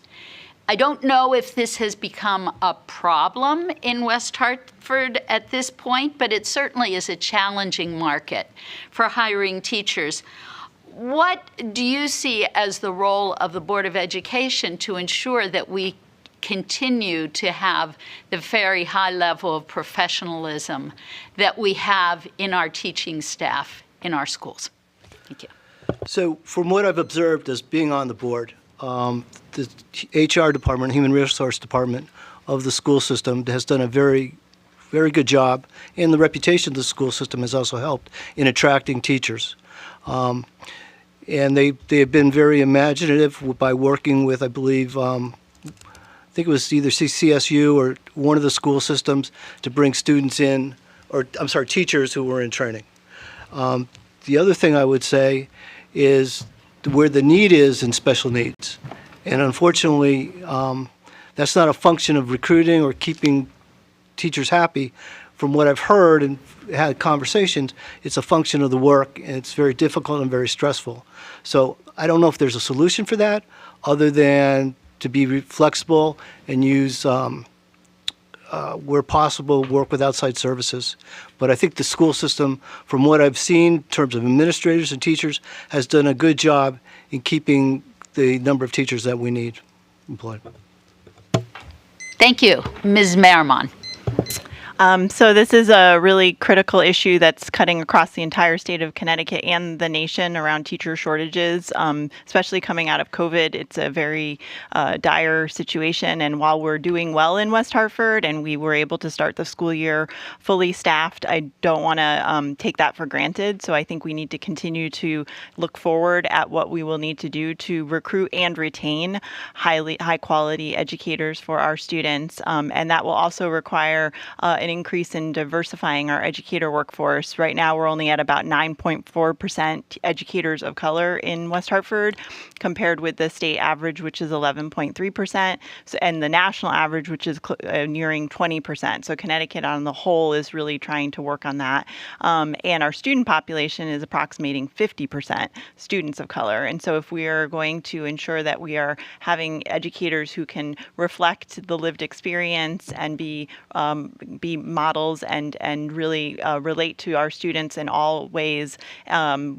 I don't know if this has become a problem in West Hartford at this point, but it certainly is a challenging market for hiring teachers. What do you see as the role of the Board of Education to ensure that we continue to have the very high level of professionalism that we have in our teaching staff in our schools? Thank you. So from what I've observed as being on the board, the HR department, Human Resource Department of the school system has done a very, very good job, and the reputation of the school system has also helped in attracting teachers. And they have been very imaginative by working with, I believe, I think it was either CSU or one of the school systems to bring students in, or I'm sorry, teachers who were in training. The other thing I would say is where the need is in special needs. And unfortunately, that's not a function of recruiting or keeping teachers happy. From what I've heard and had conversations, it's a function of the work, and it's very difficult and very stressful. So I don't know if there's a solution for that other than to be flexible and use, where possible, work with outside services. But I think the school system, from what I've seen in terms of administrators and teachers, has done a good job in keeping the number of teachers that we need employed. Thank you. Ms. Merriman. So this is a really critical issue that's cutting across the entire state of Connecticut and the nation around teacher shortages, especially coming out of COVID. It's a very dire situation. And while we're doing well in West Hartford and we were able to start the school year fully staffed, I don't want to take that for granted. So I think we need to continue to look forward at what we will need to do to recruit and retain high quality educators for our students. And that will also require an increase in diversifying our educator workforce. Right now, we're only at about 9.4% educators of color in West Hartford, compared with the state average, which is 11.3%, and the national average, which is nearing 20%. So Connecticut on the whole is really trying to work on that. And our student population is approximating 50% students of color. And so if we are going to ensure that we are having educators who can reflect the lived experience and be models and really relate to our students in all ways,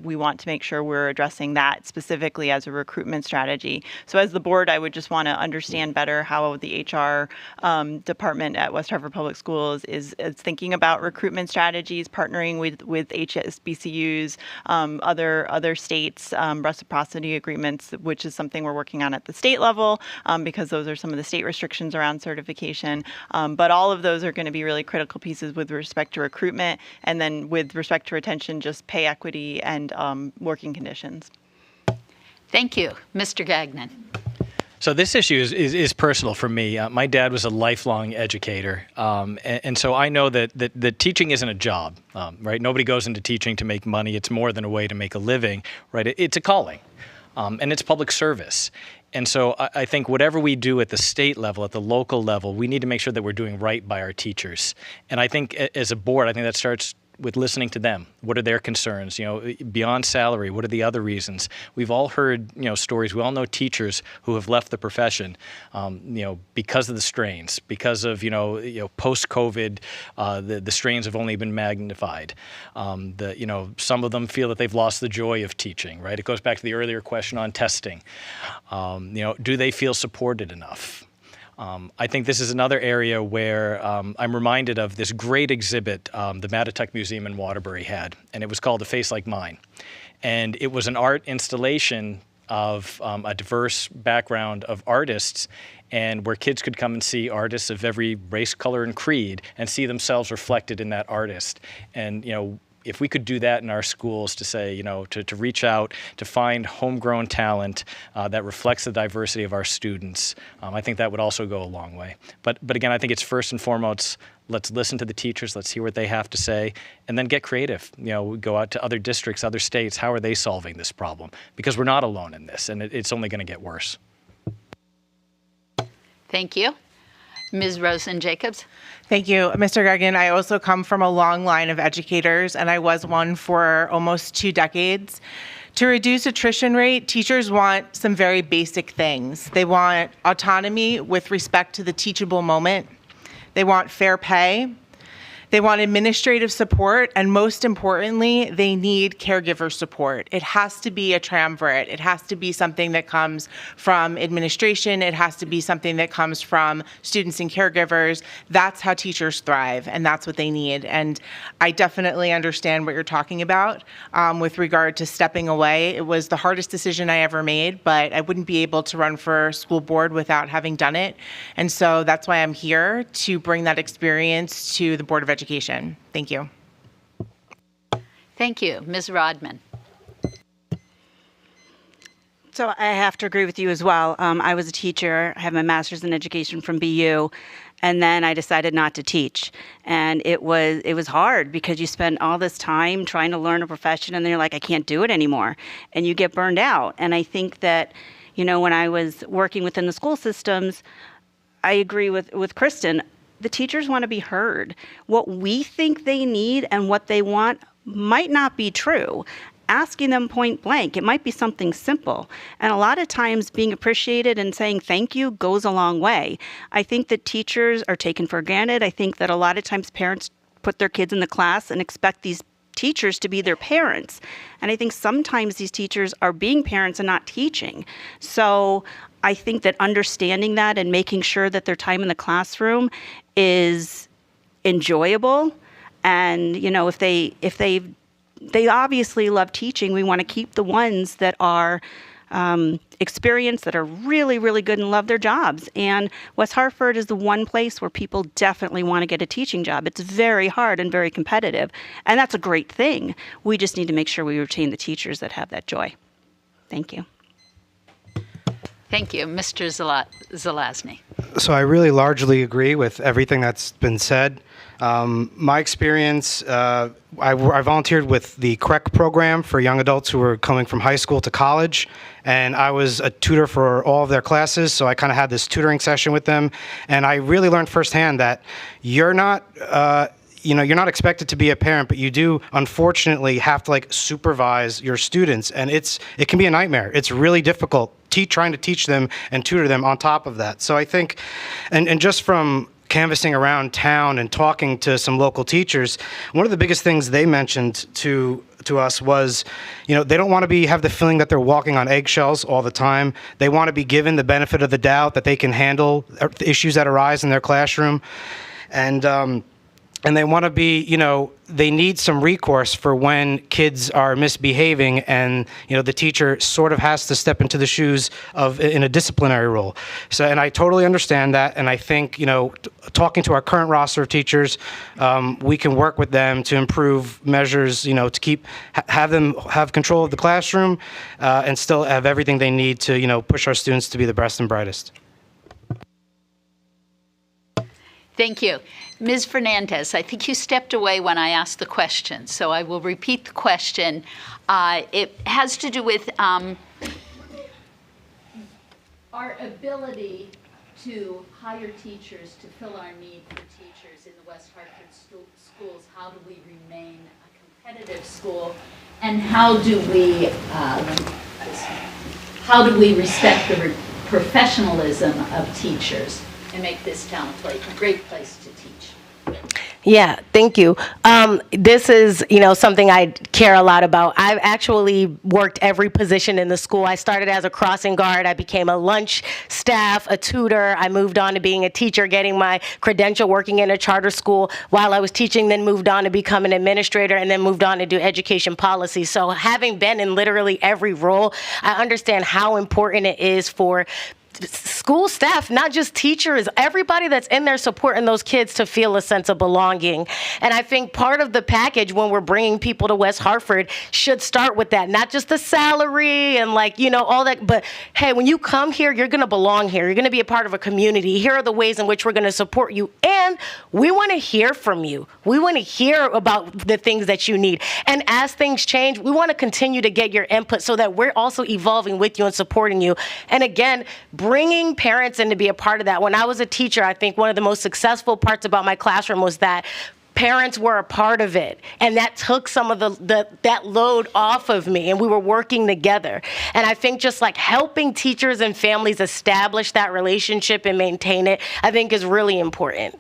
we want to make sure we're addressing that specifically as a recruitment strategy. So as the board, I would just want to understand better how the HR department at West Hartford Public Schools is thinking about recruitment strategies, partnering with HSBCUs, other states, reciprocity agreements, which is something we're working on at the state level, because those are some of the state restrictions around certification. But all of those are going to be really critical pieces with respect to recruitment, and then with respect to retention, just pay equity and working conditions. Thank you. Mr. Gagnon. So this issue is personal for me. My dad was a lifelong educator, and so I know that teaching isn't a job, right? Nobody goes into teaching to make money. It's more than a way to make a living, right? It's a calling, and it's public service. And so I think whatever we do at the state level, at the local level, we need to make sure that we're doing right by our teachers. And I think as a board, I think that starts with listening to them. What are their concerns? Beyond salary, what are the other reasons? We've all heard, stories. We all know teachers who have left the profession, because of the strains, because of, post-COVID, the strains have only been magnified. Some of them feel that they've lost the joy of teaching, right? It goes back to the earlier question on testing. Do they feel supported enough? I think this is another area where I'm reminded of this great exhibit the Mattituck Museum in Waterbury had, and it was called A Face Like Mine. And it was an art installation of a diverse background of artists, and where kids could come and see artists of every race, color, and creed and see themselves reflected in that artist. And, if we could do that in our schools to say, you know, to reach out, to find homegrown talent that reflects the diversity of our students, I think that would also go a long way. But again, I think it's first and foremost, let's listen to the teachers, let's hear what they have to say, and then get creative. You know, we go out to other districts, other states, how are they solving this problem? Because we're not alone in this, and it's only going to get worse. Thank you. Ms. Rosen-Jacobs. Thank you, Mr. Geoghegan. I also come from a long line of educators, and I was one for almost 2 decades. To reduce attrition rate, teachers want some very basic things. They want autonomy with respect to the teachable moment. They want fair pay. They want administrative support, and most importantly, they need caregiver support. It has to be a triumvirate. It has to be something that comes from administration. It has to be something that comes from students and caregivers. That's how teachers thrive, and that's what they need. And I definitely understand what you're talking about with regard to stepping away. It was the hardest decision I ever made, but I wouldn't be able to run for school board without having done it. And so that's why I'm here, to bring that experience to the Board of Education. Thank you. Thank you. Ms. Rodman. So I have to agree with you as well. I was a teacher. I have my master's in education from BU, and then I decided not to teach. And it was hard because you spend all this time trying to learn a profession, and then you're like, I can't do it anymore, and you get burned out. And I think that, you know, when I was working within the school systems, I agree with Kristen. The teachers want to be heard. What we think they need and what they want might not be true. Asking them point blank, it might be something simple. And a lot of times being appreciated and saying thank you goes a long way. I think that teachers are taken for granted. I think that a lot of times parents put their kids in the class and expect these teachers to be their parents. And I think sometimes these teachers are being parents and not teaching. So I think that understanding that and making sure that their time in the classroom is enjoyable, and you know, if they obviously love teaching, we want to keep the ones that are experienced, that are really, really good and love their jobs. And West Hartford is the one place where people definitely want to get a teaching job. It's very hard and very competitive, and that's a great thing. We just need to make sure we retain the teachers that have that joy. Thank you. Thank you. Mr. Zelazny. So I really largely agree with everything that's been said. My experience, I volunteered with the CREC program for young adults who were coming from high school to college, and I was a tutor for all of their classes, so I kind of had this tutoring session with them, and I really learned firsthand that you're not you're not expected to be a parent, but you do unfortunately have to supervise your students, and it can be a nightmare. It's really difficult trying to teach them and tutor them on top of that. So I think, and just from canvassing around town and talking to some local teachers, one of the biggest things they mentioned to us was, they don't want to have the feeling that they're walking on eggshells all the time. They want to be given the benefit of the doubt that they can handle the issues that arise in their classroom. And they want to be, they need some recourse for when kids are misbehaving, and, the teacher sort of has to step into the shoes in a disciplinary role. So, and I totally understand that. And I think, talking to our current roster of teachers, we can work with them to improve measures, to have them have control of the classroom, and still have everything they need to, push our students to be the best and brightest. Thank you. Ms. Fernandez, I think you stepped away when I asked the question, so I will repeat the question. It has to do with our ability to hire teachers to fill our need for teachers in the West Hartford schools. How do we remain a competitive school, and how do we respect the professionalism of teachers and make this town a great place to teach? Yeah, thank you. This is, something I care a lot about. I've actually worked every position in the school. I started as a crossing guard. I became a lunch staff, a tutor. I moved on to being a teacher, getting my credential, working in a charter school while I was teaching, then moved on to become an administrator, and then moved on to do education policy. So having been in literally every role, I understand how important it is for school staff, not just teachers, everybody that's in there supporting those kids to feel a sense of belonging. And I think part of the package when we're bringing people to West Hartford should start with that, not just the salary and all that, but hey, when you come here, you're going to belong here. You're going to be a part of a community. Here are the ways in which we're going to support you. And we want to hear from you. We want to hear about the things that you need. And as things change, we want to continue to get your input so that we're also evolving with you and supporting you. And again, bringing parents in to be a part of that. When I was a teacher, I think one of the most successful parts about my classroom was that parents were a part of it, and that took some of that load off of me, and we were working together. And I think just like helping teachers and families establish that relationship and maintain it, I think is really important.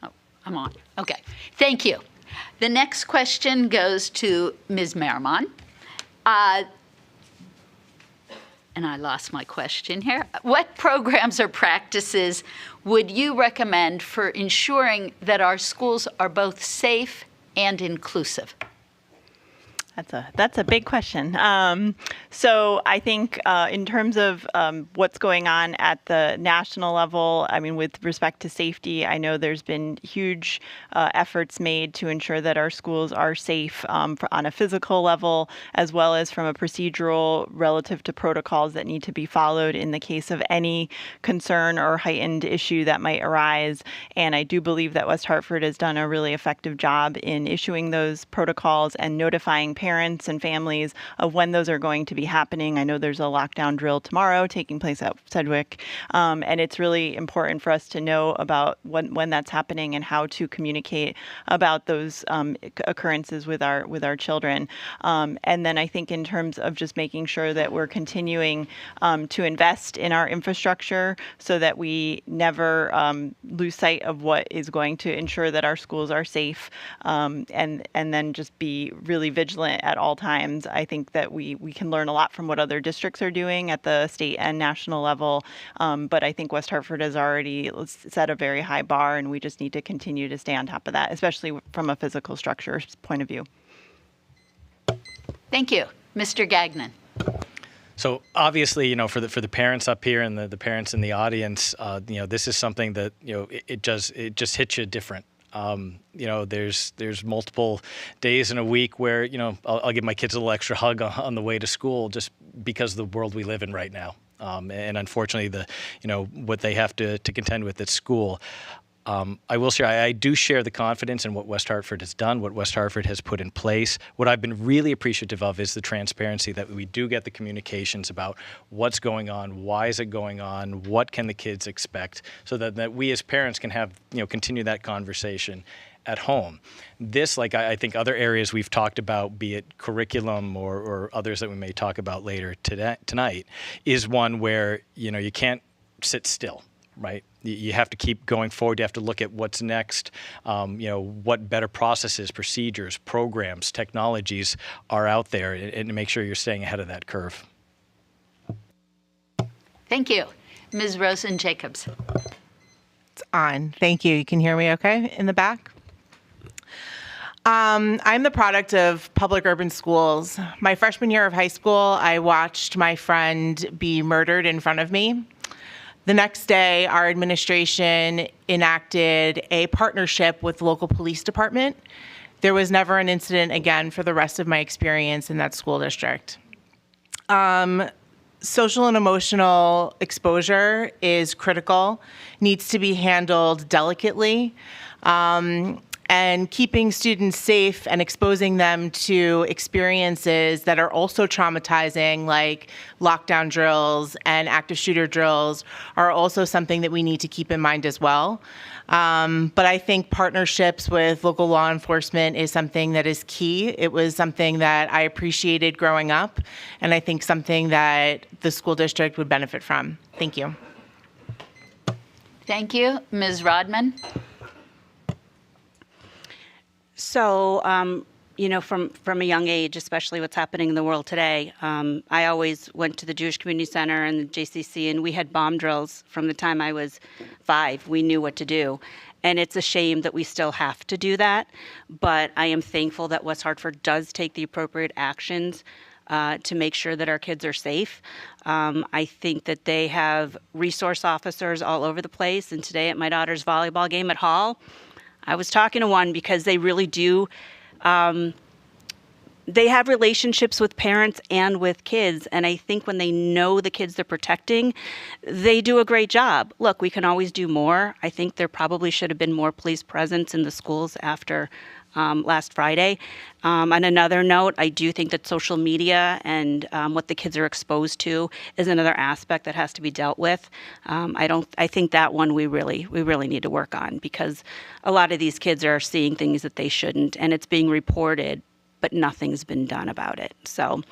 Oh, I'm on. Okay, thank you. The next question goes to Ms. Merriman. And I lost my question here. What programs or practices would you recommend for ensuring that our schools are both safe and inclusive? That's a big question. So I think in terms of what's going on at the national level, I mean, with respect to safety, I know there's been huge efforts made to ensure that our schools are safe on a physical level, as well as from a procedural relative to protocols that need to be followed in the case of any concern or heightened issue that might arise. And I do believe that West Hartford has done a really effective job in issuing those protocols and notifying parents and families of when those are going to be happening. I know there's a lockdown drill tomorrow taking place at Sedgwick, and it's really important for us to know about when that's happening and how to communicate about those occurrences with our children. And then I think in terms of just making sure that we're continuing to invest in our infrastructure so that we never lose sight of what is going to ensure that our schools are safe, and then just be really vigilant at all times. I think that we can learn a lot from what other districts are doing at the state and national level, but I think West Hartford has already set a very high bar, and we just need to continue to stay on top of that, especially from a physical structure point of view. Thank you. Mr. Gagnon. So obviously, for the parents up here and the parents in the audience, this is something that, it just hits you different. There's multiple days in a week where, I'll give my kids a little extra hug on the way to school just because of the world we live in right now. And unfortunately, what they have to contend with at school. I will share, I do share the confidence in what West Hartford has done, what West Hartford has put in place. What I've been really appreciative of is the transparency that we do get the communications about what's going on, why is it going on, what can the kids expect, so that we as parents can have, continue that conversation at home. This, like I think other areas we've talked about, be it curriculum or others that we may talk about later tonight, is one where, you can't sit still. Right? You have to keep going forward. You have to look at what's next, what better processes, procedures, programs, technologies are out there, and make sure you're staying ahead of that curve. Thank you. Ms. Rosen-Jacobs. It's on. Thank you. You can hear me okay in the back? I'm the product of public urban schools. My freshman year of high school, I watched my friend be murdered in front of me. The next day, our administration enacted a partnership with the local police department. There was never an incident again for the rest of my experience in that school district. Social and emotional exposure is critical, needs to be handled delicately. And keeping students safe and exposing them to experiences that are also traumatizing, like lockdown drills and active shooter drills, are also something that we need to keep in mind as well. But I think partnerships with local law enforcement is something that is key. It was something that I appreciated growing up, and I think something that the school district would benefit from. Thank you. Thank you. Ms. Rodman. So, from a young age, especially what's happening in the world today, I always went to the Jewish Community Center and the JCC, and we had bomb drills from the time I was 5. We knew what to do. And it's a shame that we still have to do that. But I am thankful that West Hartford does take the appropriate actions to make sure that our kids are safe. I think that they have resource officers all over the place. And today at my daughter's volleyball game at Hall, I was talking to one because they really do. They have relationships with parents and with kids, and I think when they know the kids they're protecting, they do a great job. Look, we can always do more. I think there probably should have been more police presence in the schools after last Friday. On another note, I do think that social media and what the kids are exposed to is another aspect that has to be dealt with. I think that one we really need to work on, because a lot of these kids are seeing things that they shouldn't, and it's being reported, but nothing's been done about it. So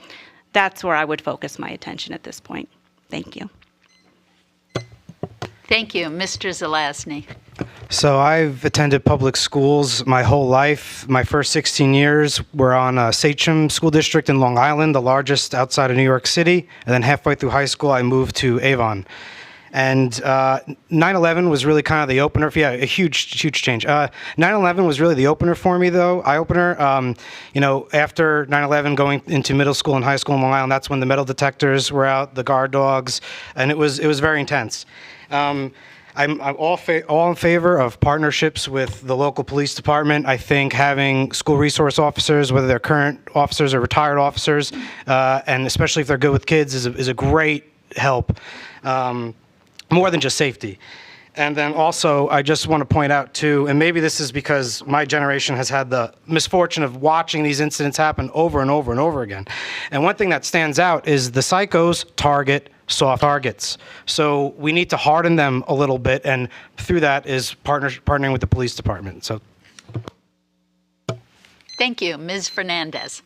that's where I would focus my attention at this point. Thank you. Thank you. Mr. Zelazny. So I've attended public schools my whole life. My first 16 years were on Sachem School District in Long Island, the largest outside of New York City. And then halfway through high school, I moved to Avon. And 9/11 was really kind of the opener. Yeah, a huge change. 9/11 was really the opener for me, though. Eye-opener. After 9/11, going into middle school and high school in Long Island, that's when the metal detectors were out, the guard dogs, and it was very intense. I'm all in favor of partnerships with the local police department. I think having school resource officers, whether they're current officers or retired officers, and especially if they're good with kids, is a great help. More than just safety. And then also, I just want to point out too, and maybe this is because my generation has had the misfortune of watching these incidents happen over and over and over again. And one thing that stands out is the psychos target soft targets. So we need to harden them a little bit, and through that is partnering with the police department. So. Thank you. Ms. Fernandez.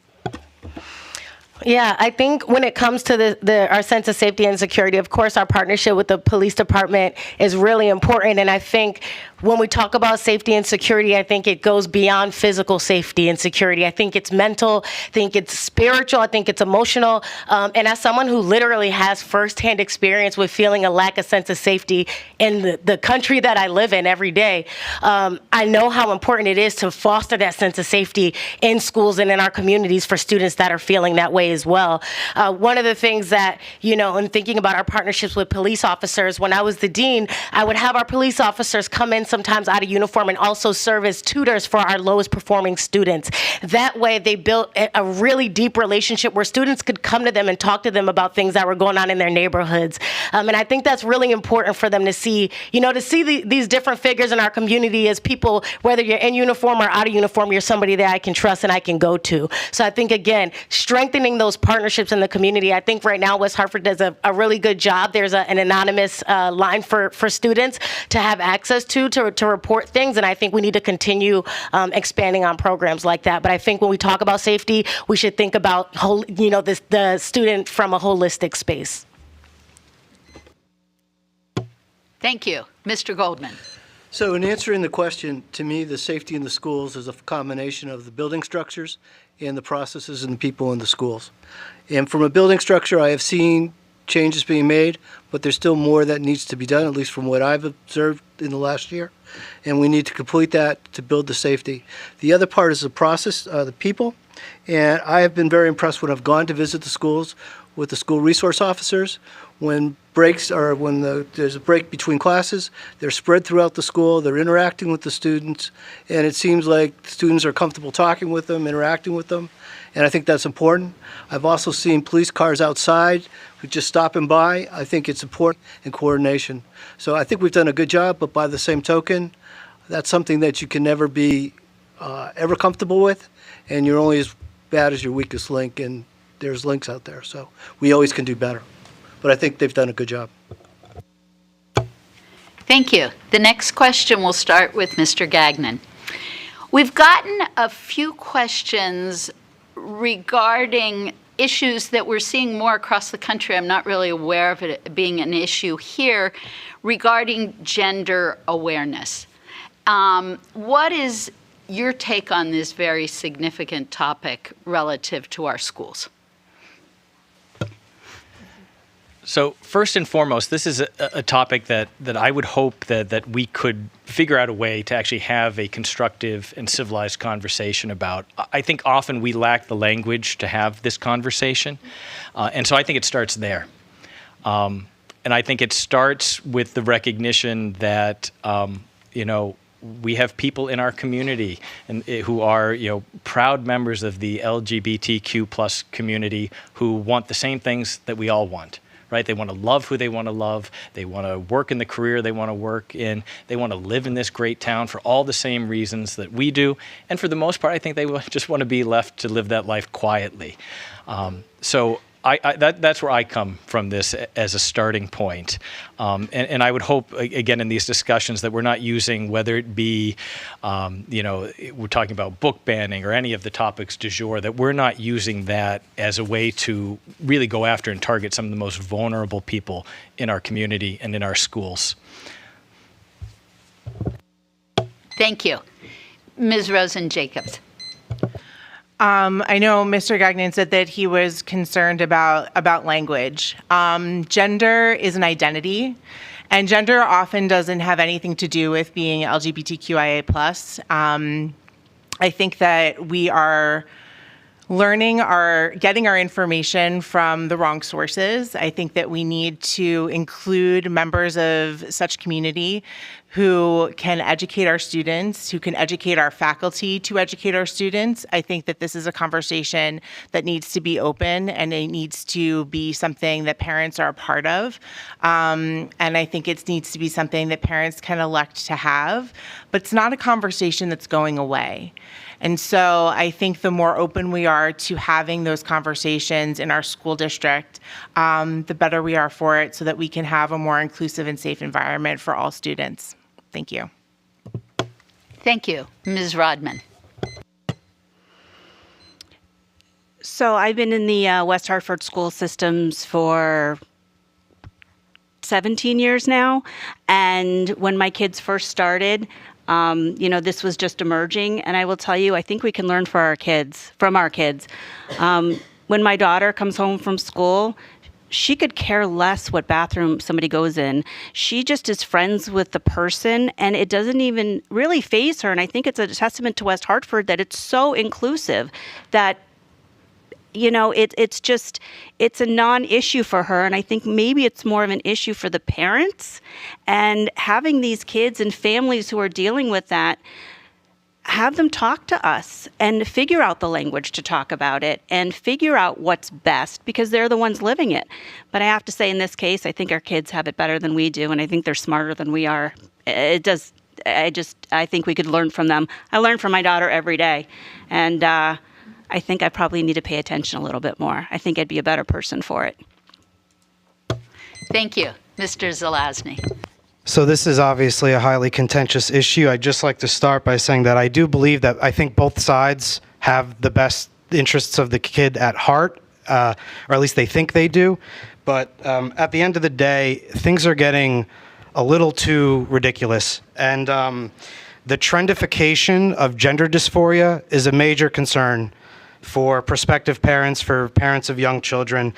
Yeah, I think when it comes to our sense of safety and security, of course, our partnership with the police department is really important. And I think when we talk about safety and security, I think it goes beyond physical safety and security. I think it's mental, I think it's spiritual, I think it's emotional. And as someone who literally has firsthand experience with feeling a lack of sense of safety in the country that I live in every day, I know how important it is to foster that sense of safety in schools and in our communities for students that are feeling that way as well. One of the things that, in thinking about our partnerships with police officers, when I was the dean, I would have our police officers come in sometimes out of uniform and also serve as tutors for our lowest performing students. That way they built a really deep relationship where students could come to them and talk to them about things that were going on in their neighborhoods. And I think that's really important for them to see, these different figures in our community as people, whether you're in uniform or out of uniform, you're somebody that I can trust and I can go to. So I think, again, strengthening those partnerships in the community. I think right now West Hartford does a really good job. There's an anonymous line for students to have access to report things, and I think we need to continue expanding on programs like that. But I think when we talk about safety, we should think about the student from a holistic space. Thank you. Mr. Goldman. So in answering the question, to me, the safety in the schools is a combination of the building structures and the processes and the people in the schools. And from a building structure, I have seen changes being made, but there's still more that needs to be done, at least from what I've observed in the last year. And we need to complete that to build the safety. The other part is the process, the people. And I have been very impressed when I've gone to visit the schools with the school resource officers. When breaks are there's a break between classes, they're spread throughout the school, they're interacting with the students, and it seems like students are comfortable talking with them, interacting with them, and I think that's important. I've also seen police cars outside who just stopping by. I think it's important in coordination. So I think we've done a good job, but by the same token, that's something that you can never be ever comfortable with, and you're only as bad as your weakest link, and there's links out there, so we always can do better. But I think they've done a good job. Thank you. The next question will start with Mr. Gagnon. We've gotten a few questions regarding issues that we're seeing more across the country. I'm not really aware of it being an issue here regarding gender awareness. What is your take on this very significant topic relative to our schools? So first and foremost, this is a topic that I would hope that we could figure out a way to actually have a constructive and civilized conversation about. I think often we lack the language to have this conversation, and so I think it starts there. And I think it starts with the recognition that, we have people in our community who are, proud members of the LGBTQ plus community who want the same things that we all want. Right? They want to love who they want to love. They want to work in the career they want to work in. They want to live in this great town for all the same reasons that we do. And for the most part, I think they just want to be left to live that life quietly. So that's where I come from this as a starting point. And I would hope, again, in these discussions that we're not using, whether it be, we're talking about book banning or any of the topics du jour, that we're not using that as a way to really go after and target some of the most vulnerable people in our community and in our schools. Thank you. Ms. Rosen-Jacobs. I know Mr. Gagnon said that he was concerned about language. Gender is an identity, and gender often doesn't have anything to do with being LGBTQIA+. I think that we are getting our information from the wrong sources. I think that we need to include members of such community who can educate our students, who can educate our faculty to educate our students. I think that this is a conversation that needs to be open, and it needs to be something that parents are a part of. And I think it needs to be something that parents can elect to have, but it's not a conversation that's going away. And so I think the more open we are to having those conversations in our school district, the better we are for it, so that we can have a more inclusive and safe environment for all students. Thank you. Thank you. Ms. Rodman. So I've been in the West Hartford school systems for 17 years now. And when my kids first started, this was just emerging. And I will tell you, I think we can learn from our kids. When my daughter comes home from school, she could care less what bathroom somebody goes in. She just is friends with the person, and it doesn't even really faze her. And I think it's a testament to West Hartford that it's so inclusive that, it's a non-issue for her. And I think maybe it's more of an issue for the parents. And having these kids and families who are dealing with that, have them talk to us and figure out the language to talk about it and figure out what's best, because they're the ones living it. But I have to say, in this case, I think our kids have it better than we do, and I think they're smarter than we are. I think we could learn from them. I learn from my daughter every day, and I think I probably need to pay attention a little bit more. I think I'd be a better person for it. Thank you. Mr. Zelazny. So this is obviously a highly contentious issue. I'd just like to start by saying that I do believe that I think both sides have the best interests of the kid at heart, or at least they think they do. But at the end of the day, things are getting a little too ridiculous. And the trendification of gender dysphoria is a major concern for prospective parents, for parents of young children.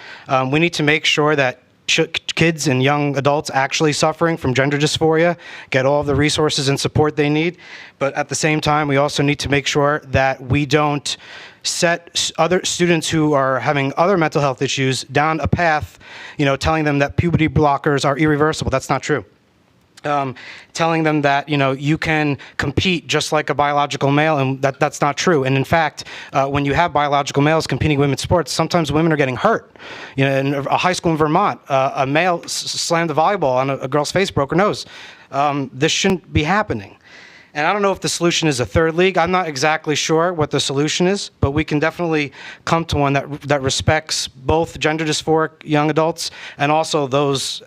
We need to make sure that kids and young adults actually suffering from gender dysphoria get all of the resources and support they need. But at the same time, we also need to make sure that we don't set other students who are having other mental health issues down a path, telling them that puberty blockers are irreversible. That's not true. Telling them that, you can compete just like a biological male, and that's not true. And in fact, when you have biological males competing in women's sports, sometimes women are getting hurt. In a high school in Vermont, a male slammed the volleyball on a girl's face, broke her nose. This shouldn't be happening. And I don't know if the solution is a third league. I'm not exactly sure what the solution is, but we can definitely come to one that respects both gender dysphoric young adults and also those,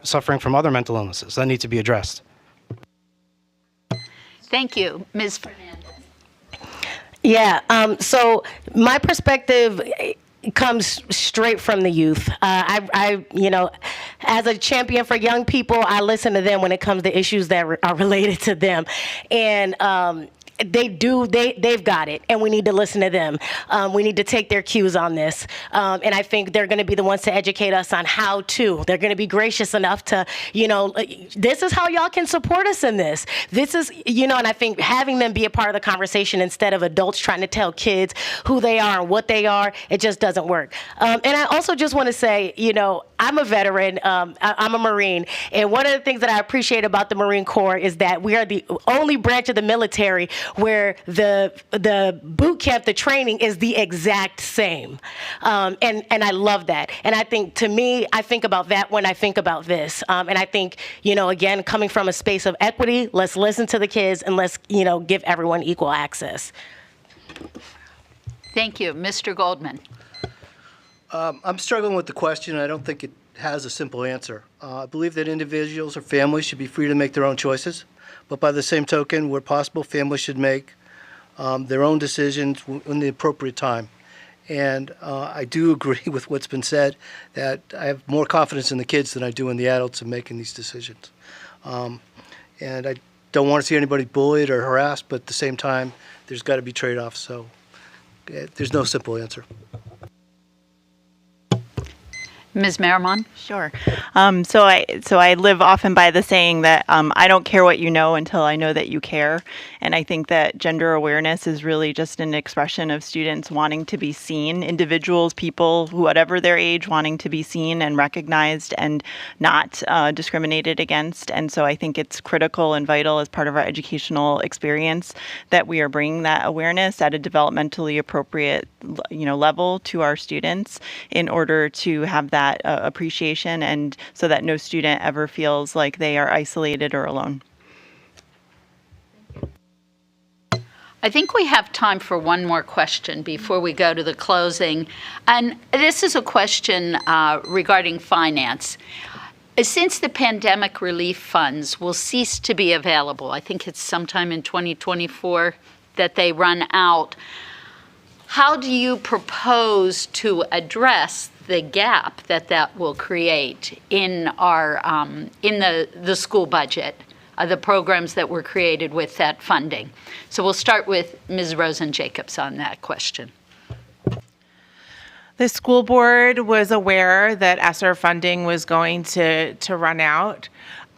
suffering from other mental illnesses that need to be addressed. Thank you. Ms. Fernandez. Yeah, so my perspective comes straight from the youth. I as a champion for young people, I listen to them when it comes to issues that are related to them. And they've got it, and we need to listen to them. We need to take their cues on this. And I think they're going to be the ones to educate us on how to. They're going to be gracious enough to, this is how y'all can support us in this. This is, and I think having them be a part of the conversation instead of adults trying to tell kids who they are and what they are, it just doesn't work. And I also just want to say, I'm a veteran. I'm a Marine. And one of the things that I appreciate about the Marine Corps is that we are the only branch of the military where the boot camp, the training is the exact same. And I love that. And I think, to me, I think about that when I think about this. And I think, again, coming from a space of equity, let's listen to the kids and let's, give everyone equal access. Thank you. Mr. Goldman. I'm struggling with the question. I don't think it has a simple answer. I believe that individuals or families should be free to make their own choices, but by the same token, where possible, families should make their own decisions in the appropriate time. And I do agree with what's been said, that I have more confidence in the kids than I do in the adults in making these decisions. And I don't want to see anybody bullied or harassed, but at the same time, there's got to be trade-offs. So there's no simple answer. Ms. Merrimon? Sure. So I live often by the saying that I don't care what you know until I know that you care. And I think that gender awareness is really just an expression of students wanting to be seen, individuals, people, whatever their age, wanting to be seen and recognized and not discriminated against. And so I think it's critical and vital as part of our educational experience that we are bringing that awareness at a developmentally appropriate, level to our students in order to have that appreciation, and so that no student ever feels like they are isolated or alone. I think we have time for one more question before we go to the closing. And this is a question regarding finance. Since the pandemic relief funds will cease to be available, I think it's sometime in 2024 that they run out, how do you propose to address the gap that will create in our in the school budget, the programs that were created with that funding? So we'll start with Ms. Rosen-Jacobs on that question. The school board was aware that ESSER funding was going to run out.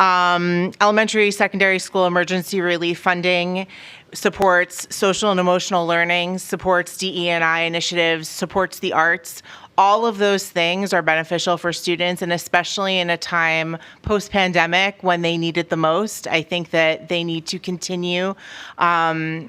Elementary, secondary school emergency relief funding supports social and emotional learning, supports DE&I initiatives, supports the arts. All of those things are beneficial for students, and especially in a time post-pandemic when they need it the most. I think that they need to continue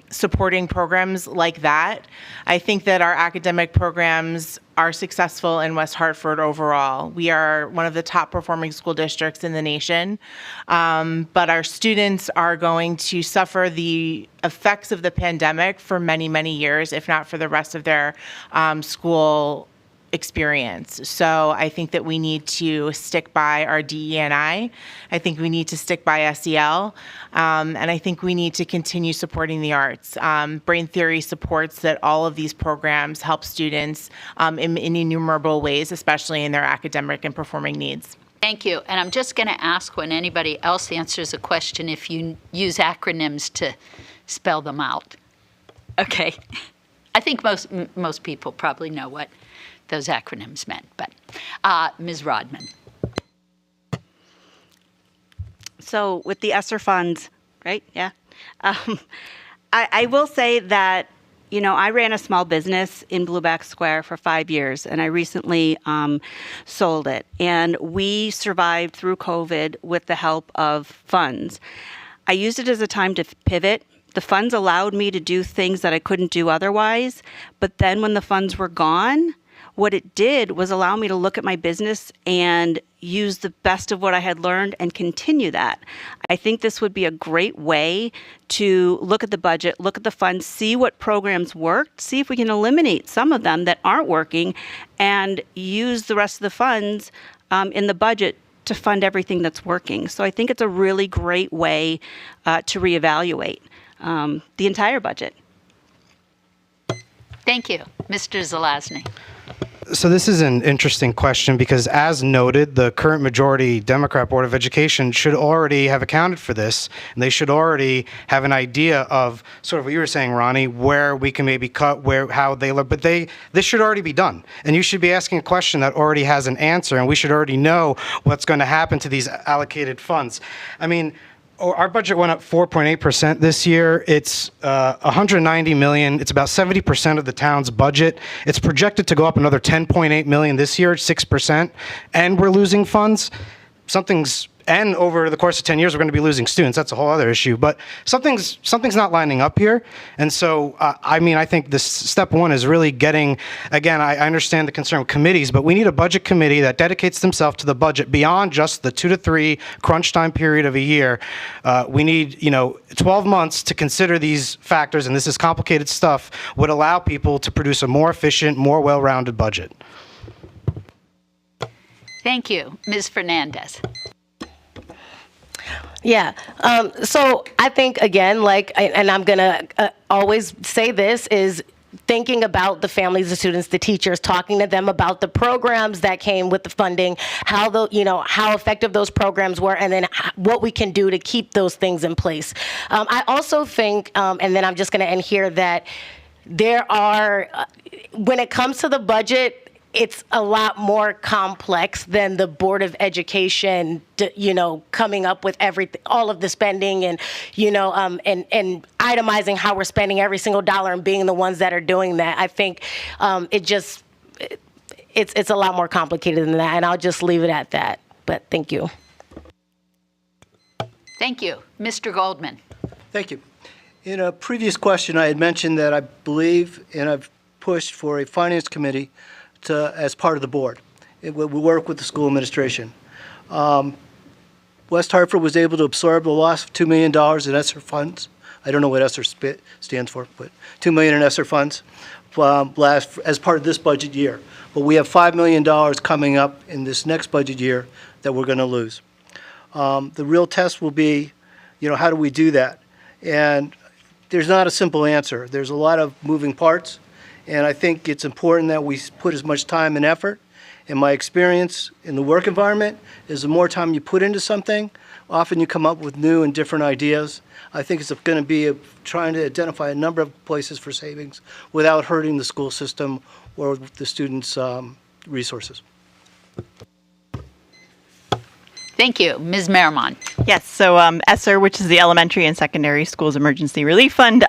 supporting programs like that. I think that our academic programs are successful in West Hartford overall. We are one of the top performing school districts in the nation, but our students are going to suffer the effects of the pandemic for many, many years, if not for the rest of their school experience. So I think that we need to stick by our DE&I. I think we need to stick by SEL. And I think we need to continue supporting the arts. Brain Theory supports that all of these programs help students in innumerable ways, especially in their academic and performing needs. Thank you. And I'm just going to ask, when anybody else answers a question, if you use acronyms to spell them out. Okay. I think most people probably know what those acronyms meant, but Ms. Rodman. So with the ESSER funds, right? Yeah. I will say that, I ran a small business in Blueback Square for 5 years, and I recently sold it. And we survived through COVID with the help of funds. I used it as a time to pivot. The funds allowed me to do things that I couldn't do otherwise. But then when the funds were gone, what it did was allow me to look at my business and use the best of what I had learned and continue that. I think this would be a great way to look at the budget, look at the funds, see what programs worked, see if we can eliminate some of them that aren't working, and use the rest of the funds in the budget to fund everything that's working. So I think it's a really great way to reevaluate the entire budget. Thank you. Mr. Zelazny. So this is an interesting question because, as noted, the current majority Democrat Board of Education should already have accounted for this, and they should already have an idea of sort of what you were saying, Ronnie, where we can maybe cut, how they look. But this should already be done, and you should be asking a question that already has an answer, and we should already know what's going to happen to these allocated funds. I mean, our budget went up 4.8% this year. It's $190 million. It's about 70% of the town's budget. It's projected to go up another $10.8 million this year, 6%, and we're losing funds. And over the course of 10 years, we're going to be losing students. That's a whole other issue. But something's not lining up here. And so, I think this step one is really getting, again, I understand the concern with committees, but we need a budget committee that dedicates themselves to the budget beyond just the 2 to 3 crunch time period of a year. We need, 12 months to consider these factors, and this is complicated stuff, would allow people to produce a more efficient, more well-rounded budget. Thank you. Ms. Fernandez. Yeah. So I think, again, and I'm going to always say this, is thinking about the families, the students, the teachers, talking to them about the programs that came with the funding, how effective those programs were, and then what we can do to keep those things in place. I also think, and then I'm just going to end here, that there are, when it comes to the budget, it's a lot more complex than the Board of Education, coming up with all of the spending and, and itemizing how we're spending every single dollar and being the ones that are doing that. I think it's a lot more complicated than that, and I'll just leave it at that. But thank you. Thank you. Mr. Goldman. Thank you. In a previous question, I had mentioned that I believe, and I've pushed for a finance committee as part of the board. We work with the school administration. West Hartford was able to absorb the loss of $2 million in ESSER funds. I don't know what ESSER stands for, but $2 million in ESSER funds as part of this budget year. But we have $5 million coming up in this next budget year that we're going to lose. The real test will be, how do we do that? And there's not a simple answer. There's a lot of moving parts. And I think it's important that we put as much time and effort. In my experience in the work environment is the more time you put into something, often you come up with new and different ideas. I think it's going to be trying to identify a number of places for savings without hurting the school system or the students' resources. Thank you. Ms. Merrimon. Yes, so ESSER, which is the Elementary and Secondary Schools Emergency Relief Fund,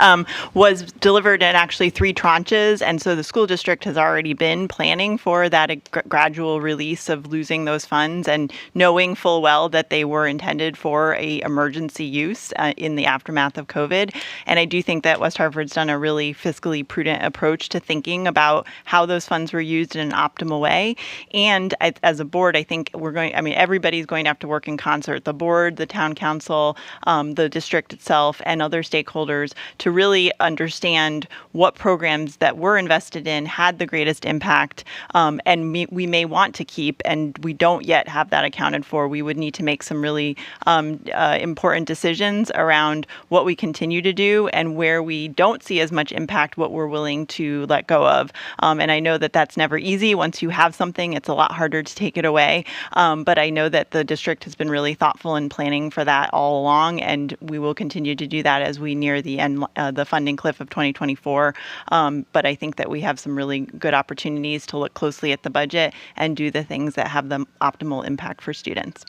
was delivered in actually 3 tranches, and so the school district has already been planning for that gradual release of losing those funds and knowing full well that they were intended for a emergency use in the aftermath of COVID. And I do think that West Hartford's done a really fiscally prudent approach to thinking about how those funds were used in an optimal way. And as a board, I think everybody's going to have to work in concert, the board, the town council, the district itself, and other stakeholders to really understand what programs that were invested in had the greatest impact and we may want to keep, and we don't yet have that accounted for. We would need to make some really important decisions around what we continue to do and where we don't see as much impact, what we're willing to let go of. And I know that that's never easy. Once you have something, it's a lot harder to take it away. But I know that the district has been really thoughtful in planning for that all along, and we will continue to do that as we near the end, the funding cliff of 2024. But I think that we have some really good opportunities to look closely at the budget and do the things that have the optimal impact for students.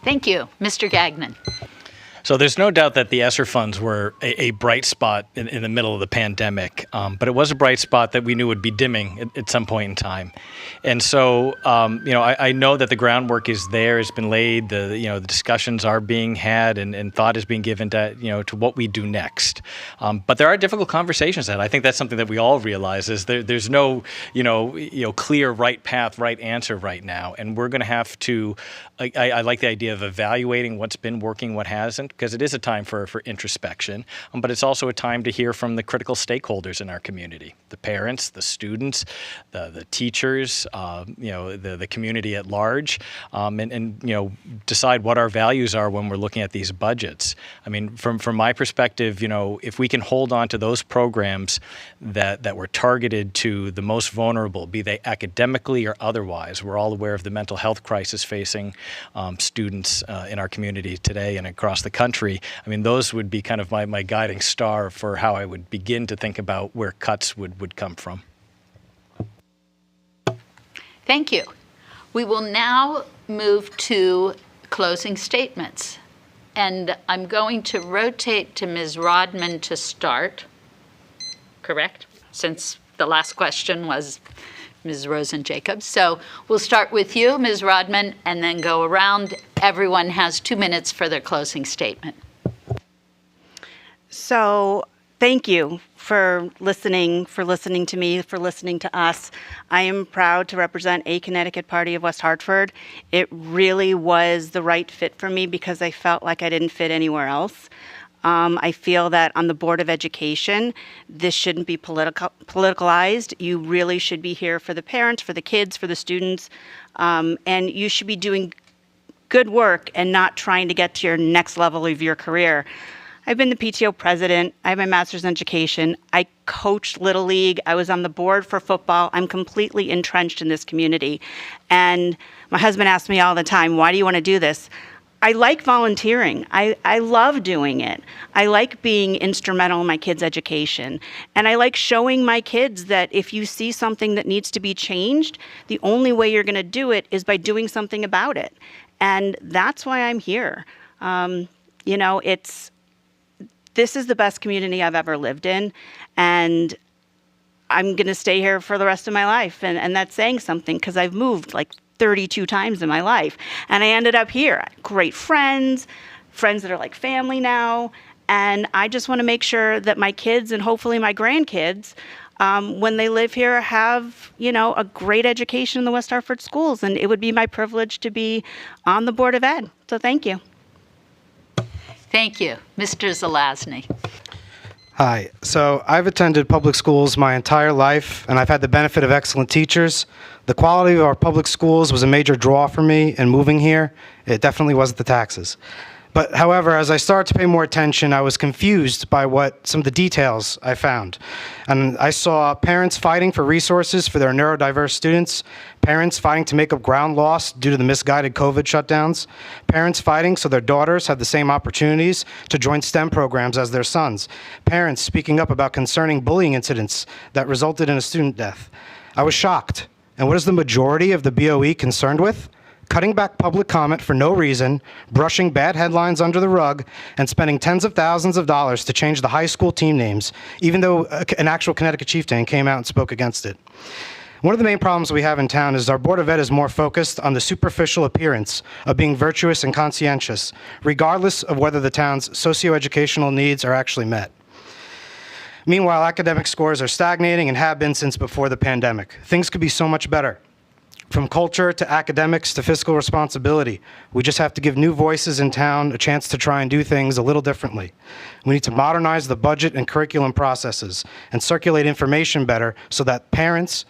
Thank you. Mr. Gagnon. So there's no doubt that the ESSER funds were a bright spot in the middle of the pandemic, but it was a bright spot that we knew would be dimming at some point in time. And so, I know that the groundwork is there, it's been laid, the discussions are being had, and thought is being given to what we do next. But there are difficult conversations ahead. I think that's something that we all realize is there's no, clear right path, right answer right now, and we're going to have to. I like the idea of evaluating what's been working, what hasn't, because it is a time for introspection, but it's also a time to hear from the critical stakeholders in our community, the parents, the students, the teachers, the community at large, and decide what our values are when we're looking at these budgets. I mean, from my perspective, if we can hold on to those programs that were targeted to the most vulnerable, be they academically or otherwise. We're all aware of the mental health crisis facing students in our community today and across the country. I mean, those would be kind of my guiding star for how I would begin to think about where cuts would come from. Thank you. We will now move to closing statements. And I'm going to rotate to Ms. Rodman to start, correct? Since the last question was Ms. Rosen-Jacobs. So we'll start with you, Ms. Rodman, and then go around. Everyone has 2 minutes for their closing statement. So thank you for listening to me, for listening to us. I am proud to represent a Connecticut Party of West Hartford. It really was the right fit for me because I felt like I didn't fit anywhere else. I feel that on the Board of Education, this shouldn't be politicalized. You really should be here for the parents, for the kids, for the students, and you should be doing good work and not trying to get to your next level of your career. I've been the PTO president. I have my master's in education. I coached Little League. I was on the board for football. I'm completely entrenched in this community. And my husband asks me all the time, why do you want to do this? I like volunteering. I love doing it. I like being instrumental in my kids' education. And I like showing my kids that if you see something that needs to be changed, the only way you're going to do it is by doing something about it. And that's why I'm here. This is the best community I've ever lived in. And I'm going to stay here for the rest of my life. And that's saying something because I've moved like 32 times in my life. And I ended up here. Great friends that are like family now. And I just want to make sure that my kids and hopefully my grandkids, when they live here, have, a great education in the West Hartford schools. And it would be my privilege to be on the Board of Ed. So thank you. Thank you. Mr. Zelazny. Hi. So I've attended public schools my entire life, and I've had the benefit of excellent teachers. The quality of our public schools was a major draw for me in moving here. It definitely wasn't the taxes. But however, as I started to pay more attention, I was confused by some of the details I found. And I saw parents fighting for resources for their neurodiverse students, parents fighting to make up ground lost due to the misguided COVID shutdowns, parents fighting so their daughters have the same opportunities to join STEM programs as their sons, parents speaking up about concerning bullying incidents that resulted in a student death. I was shocked. And what is the majority of the BOE concerned with? Cutting back public comment for no reason, brushing bad headlines under the rug, and spending tens of thousands of dollars to change the high school team names, even though an actual Connecticut chieftain came out and spoke against it. One of the main problems we have in town is our Board of Ed is more focused on the superficial appearance of being virtuous and conscientious, regardless of whether the town's socioeducational needs are actually met. Meanwhile, academic scores are stagnating and have been since before the pandemic. Things could be so much better. From culture to academics to fiscal responsibility, we just have to give new voices in town a chance to try and do things a little differently. We need to modernize the budget and curriculum processes and circulate information better so that parents,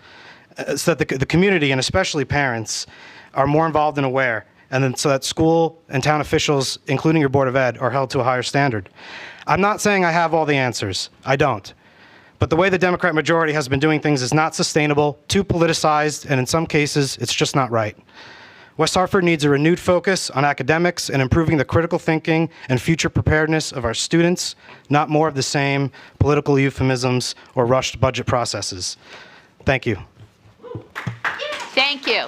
so that the community and especially parents are more involved and aware, and then so that school and town officials, including your Board of Ed, are held to a higher standard. I'm not saying I have all the answers. I don't. But the way the Democrat majority has been doing things is not sustainable, too politicized, and in some cases, it's just not right. West Hartford needs a renewed focus on academics and improving the critical thinking and future preparedness of our students, not more of the same political euphemisms or rushed budget processes. Thank you. Thank you.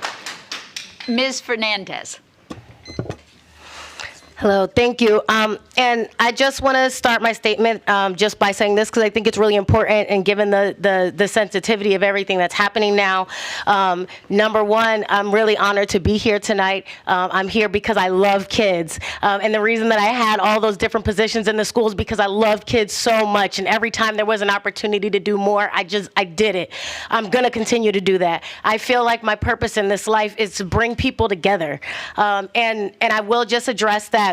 Ms. Fernandez. Hello, thank you. And I just want to start my statement just by saying this because I think it's really important, and given the sensitivity of everything that's happening now. Number one, I'm really honored to be here tonight. I'm here because I love kids. And the reason that I had all those different positions in the schools because I love kids so much. And every time there was an opportunity to do more, I did it. I'm going to continue to do that. I feel like my purpose in this life is to bring people together. And I will just address that.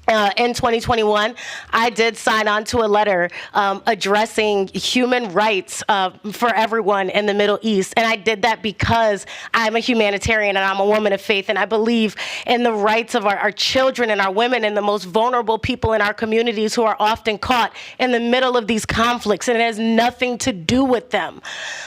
in 2021, I did sign on to a letter addressing human rights for everyone in the Middle East. And I did that because I'm a humanitarian and I'm a woman of faith, and I believe in the rights of our children and our women and the most vulnerable people in our communities who are often caught in the middle of these conflicts, and it has nothing to do with them.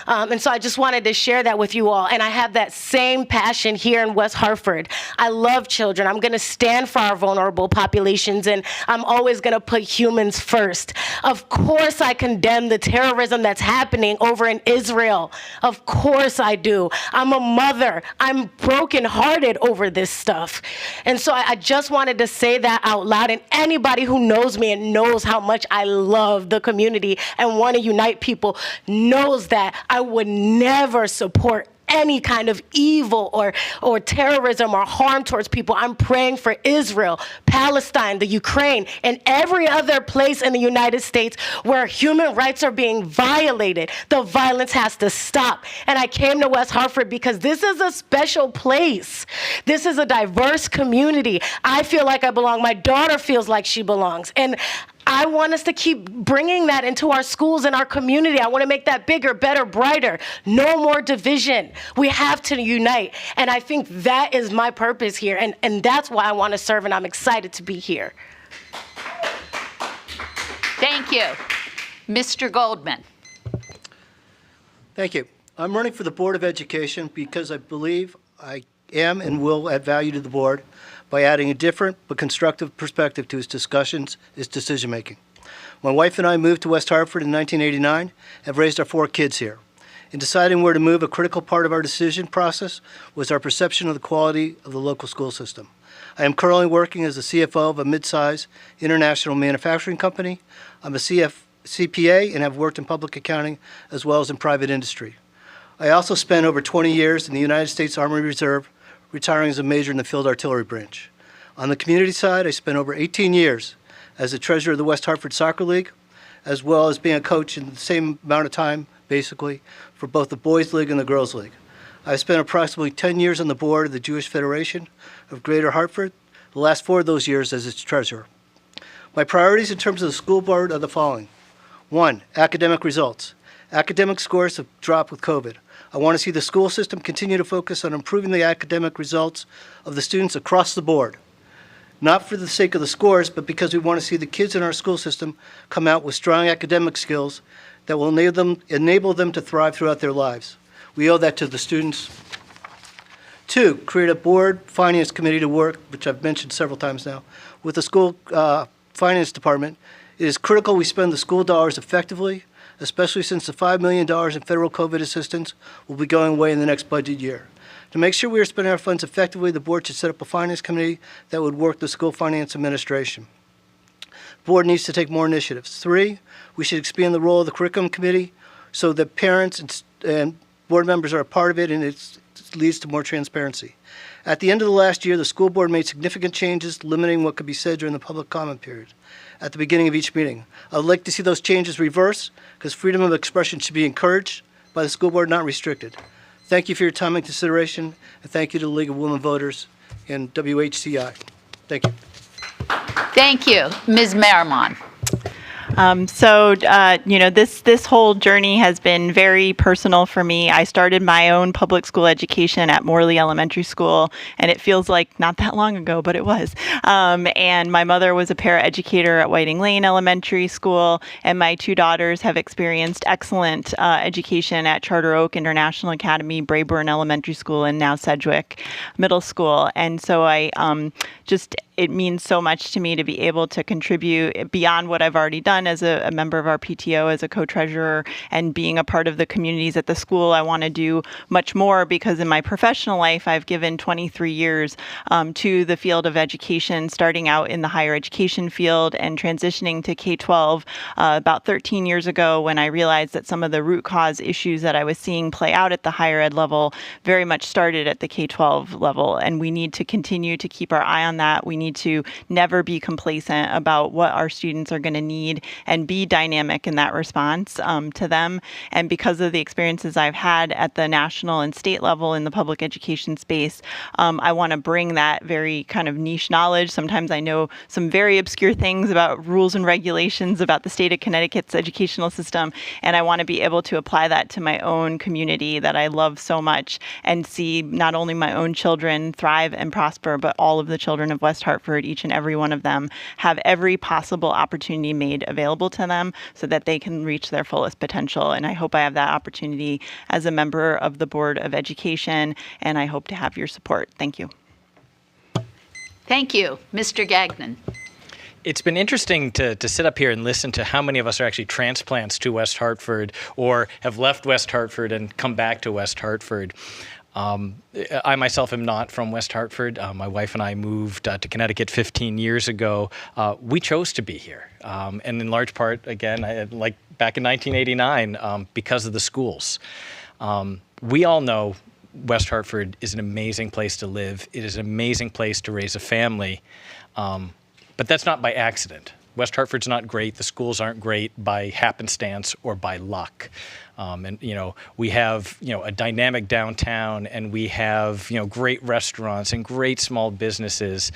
And so I just wanted to share that with you all. And I have that same passion here in West Hartford. I love children. I'm going to stand for our vulnerable populations, and I'm always going to put humans first. Of course, I condemn the terrorism that's happening over in Israel. Of course I do. I'm a mother. I'm brokenhearted over this stuff. And so I just wanted to say that out loud. And anybody who knows me and knows how much I love the community and want to unite people knows that I would never support any kind of evil or terrorism or harm towards people. I'm praying for Israel, Palestine, the Ukraine, and every other place in the United States where human rights are being violated. The violence has to stop. And I came to West Hartford because this is a special place. This is a diverse community. I feel like I belong. My daughter feels like she belongs. And I want us to keep bringing that into our schools and our community. I want to make that bigger, better, brighter. No more division. We have to unite. And I think that is my purpose here. And that's why I want to serve, and I'm excited to be here. Thank you. Mr. Goldman. Thank you. I'm running for the Board of Education because I believe I am and will add value to the board by adding a different but constructive perspective to its discussions, its decision-making. My wife and I moved to West Hartford in 1989 and have raised our 4 kids here. In deciding where to move, a critical part of our decision process was our perception of the quality of the local school system. I am currently working as the CFO of a mid-size international manufacturing company. I'm a CPA and have worked in public accounting as well as in private industry. I also spent over 20 years in the United States Army Reserve, retiring as a major in the Field Artillery Branch. On the community side, I spent over 18 years as the treasurer of the West Hartford Soccer League, as well as being a coach in the same amount of time, basically, for both the Boys League and the Girls League. I spent approximately 10 years on the board of the Jewish Federation of Greater Hartford, the last 4 of those years as its treasurer. My priorities in terms of the school board are the following. 1, academic results. Academic scores have dropped with COVID. I want to see the school system continue to focus on improving the academic results of the students across the board. Not for the sake of the scores, but because we want to see the kids in our school system come out with strong academic skills that will enable them to thrive throughout their lives. We owe that to the students. 2, create a board finance committee to work, which I've mentioned several times now, with the school finance department. It is critical we spend the school dollars effectively, especially since the $5 million in federal COVID assistance will be going away in the next budget year. To make sure we are spending our funds effectively, the board should set up a finance committee that would work the school finance administration. The board needs to take more initiatives. 3, we should expand the role of the curriculum committee so that parents and board members are a part of it, and it leads to more transparency. At the end of the last year, the school board made significant changes limiting what could be said during the public comment period at the beginning of each meeting. I would like to see those changes reversed because freedom of expression should be encouraged by the school board, not restricted. Thank you for your time and consideration, and thank you to the League of Women Voters and WHCI. Thank you. Thank you. Ms. Merrimon. This whole journey has been very personal for me. I started my own public school education at Morley Elementary School, and it feels like not that long ago, but it was. And my mother was a paraeducator at Whiting Lane Elementary School, and my 2 daughters have experienced excellent education at Charter Oak International Academy, Braeburn Elementary School, and now Sedgwick Middle School. And so it means so much to me to be able to contribute beyond what I've already done as a member of our PTO, as a co-treasurer, and being a part of the communities at the school. I want to do much more because in my professional life, I've given 23 years to the field of education, starting out in the higher education field and transitioning to K-12 about 13 years ago when I realized that some of the root cause issues that I was seeing play out at the higher ed level very much started at the K-12 level. And we need to continue to keep our eye on that. We need to never be complacent about what our students are going to need and be dynamic in that response to them. And because of the experiences I've had at the national and state level in the public education space, I want to bring that very kind of niche knowledge. Sometimes I know some very obscure things about rules and regulations about the state of Connecticut's educational system, and I want to be able to apply that to my own community that I love so much and see not only my own children thrive and prosper, but all of the children of West Hartford, each and every one of them, have every possible opportunity made available to them so that they can reach their fullest potential. And I hope I have that opportunity as a member of the Board of Education, and I hope to have your support. Thank you. Thank you. Mr. Gagnon. It's been interesting to sit up here and listen to how many of us are actually transplants to West Hartford or have left West Hartford and come back to West Hartford. I myself am not from West Hartford. My wife and I moved to Connecticut 15 years ago. We chose to be here, and in large part, again, like back in 1989, because of the schools. We all know West Hartford is an amazing place to live. It is an amazing place to raise a family, but that's not by accident. West Hartford's not great. The schools aren't great by happenstance or by luck. And, we have, a dynamic downtown, and we have, great restaurants and great small businesses,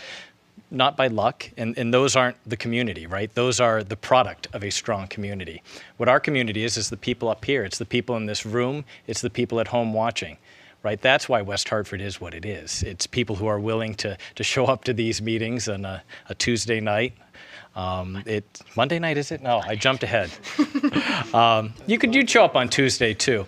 not by luck. And those aren't the community, right? Those are the product of a strong community. What our community is the people up here. It's the people in this room. It's the people at home watching. Right, that's why West Hartford is what it is. It's people who are willing to show up to these meetings on a Tuesday night. It's Monday night, is it? No, I jumped ahead. You'd show up on Tuesday too.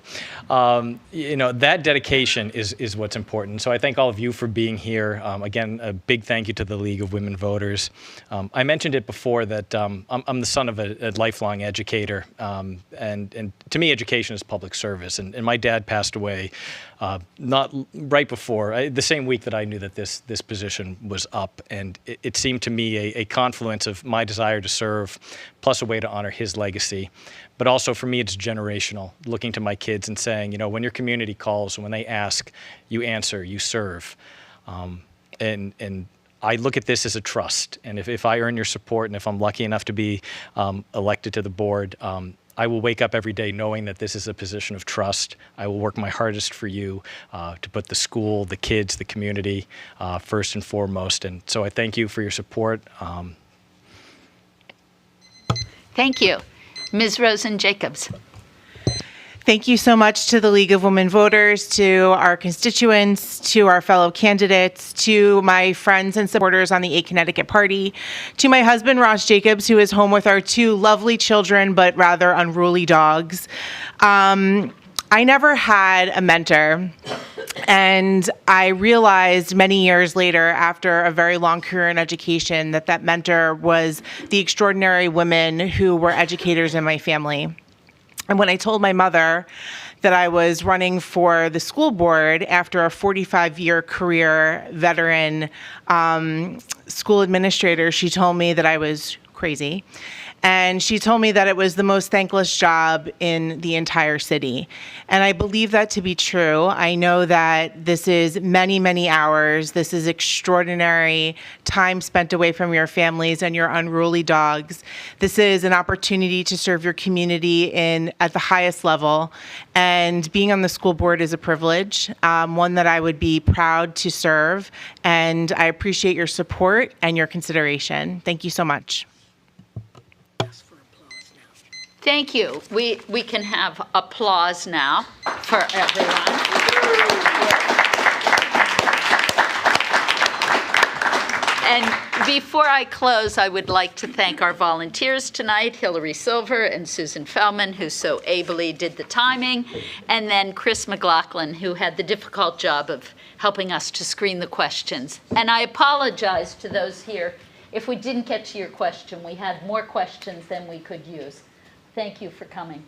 That dedication is what's important. So I thank all of you for being here. Again, a big thank you to the League of Women Voters. I mentioned it before that I'm the son of a lifelong educator, and to me, education is public service. And my dad passed away not right before, the same week that I knew that this position was up, and it seemed to me a confluence of my desire to serve, plus a way to honor his legacy. But also for me, it's generational, looking to my kids and saying, when your community calls, when they ask, you answer, you serve. And I look at this as a trust. And if I earn your support, and if I'm lucky enough to be elected to the board, I will wake up every day knowing that this is a position of trust. I will work my hardest for you to put the school, the kids, the community first and foremost. And so I thank you for your support. Thank you. Ms. Rosen-Jacobs. Thank you so much to the League of Women Voters, to our constituents, to our fellow candidates, to my friends and supporters on the 8 Connecticut Party, to my husband, Rosen-Jacobs, who is home with our 2 lovely children, but rather unruly dogs. I never had a mentor, and I realized many years later, after a very long career in education, that mentor was the extraordinary women who were educators in my family. And when I told my mother that I was running for the school board after a 45-year career veteran school administrator, she told me that I was crazy. And she told me that it was the most thankless job in the entire city. And I believe that to be true. I know that this is many, many hours. This is extraordinary time spent away from your families and your unruly dogs. This is an opportunity to serve your community at the highest level. And being on the school board is a privilege, one that I would be proud to serve. And I appreciate your support and your consideration. Thank you so much. Thank you. We can have applause now for everyone. And before I close, I would like to thank our volunteers tonight, Hillary Silver and Susan Fellman, who so ably did the timing, and then Chris McLaughlin, who had the difficult job of helping us to screen the questions. And I apologize to those here if we didn't get to your question. We had more questions than we could use. Thank you for coming.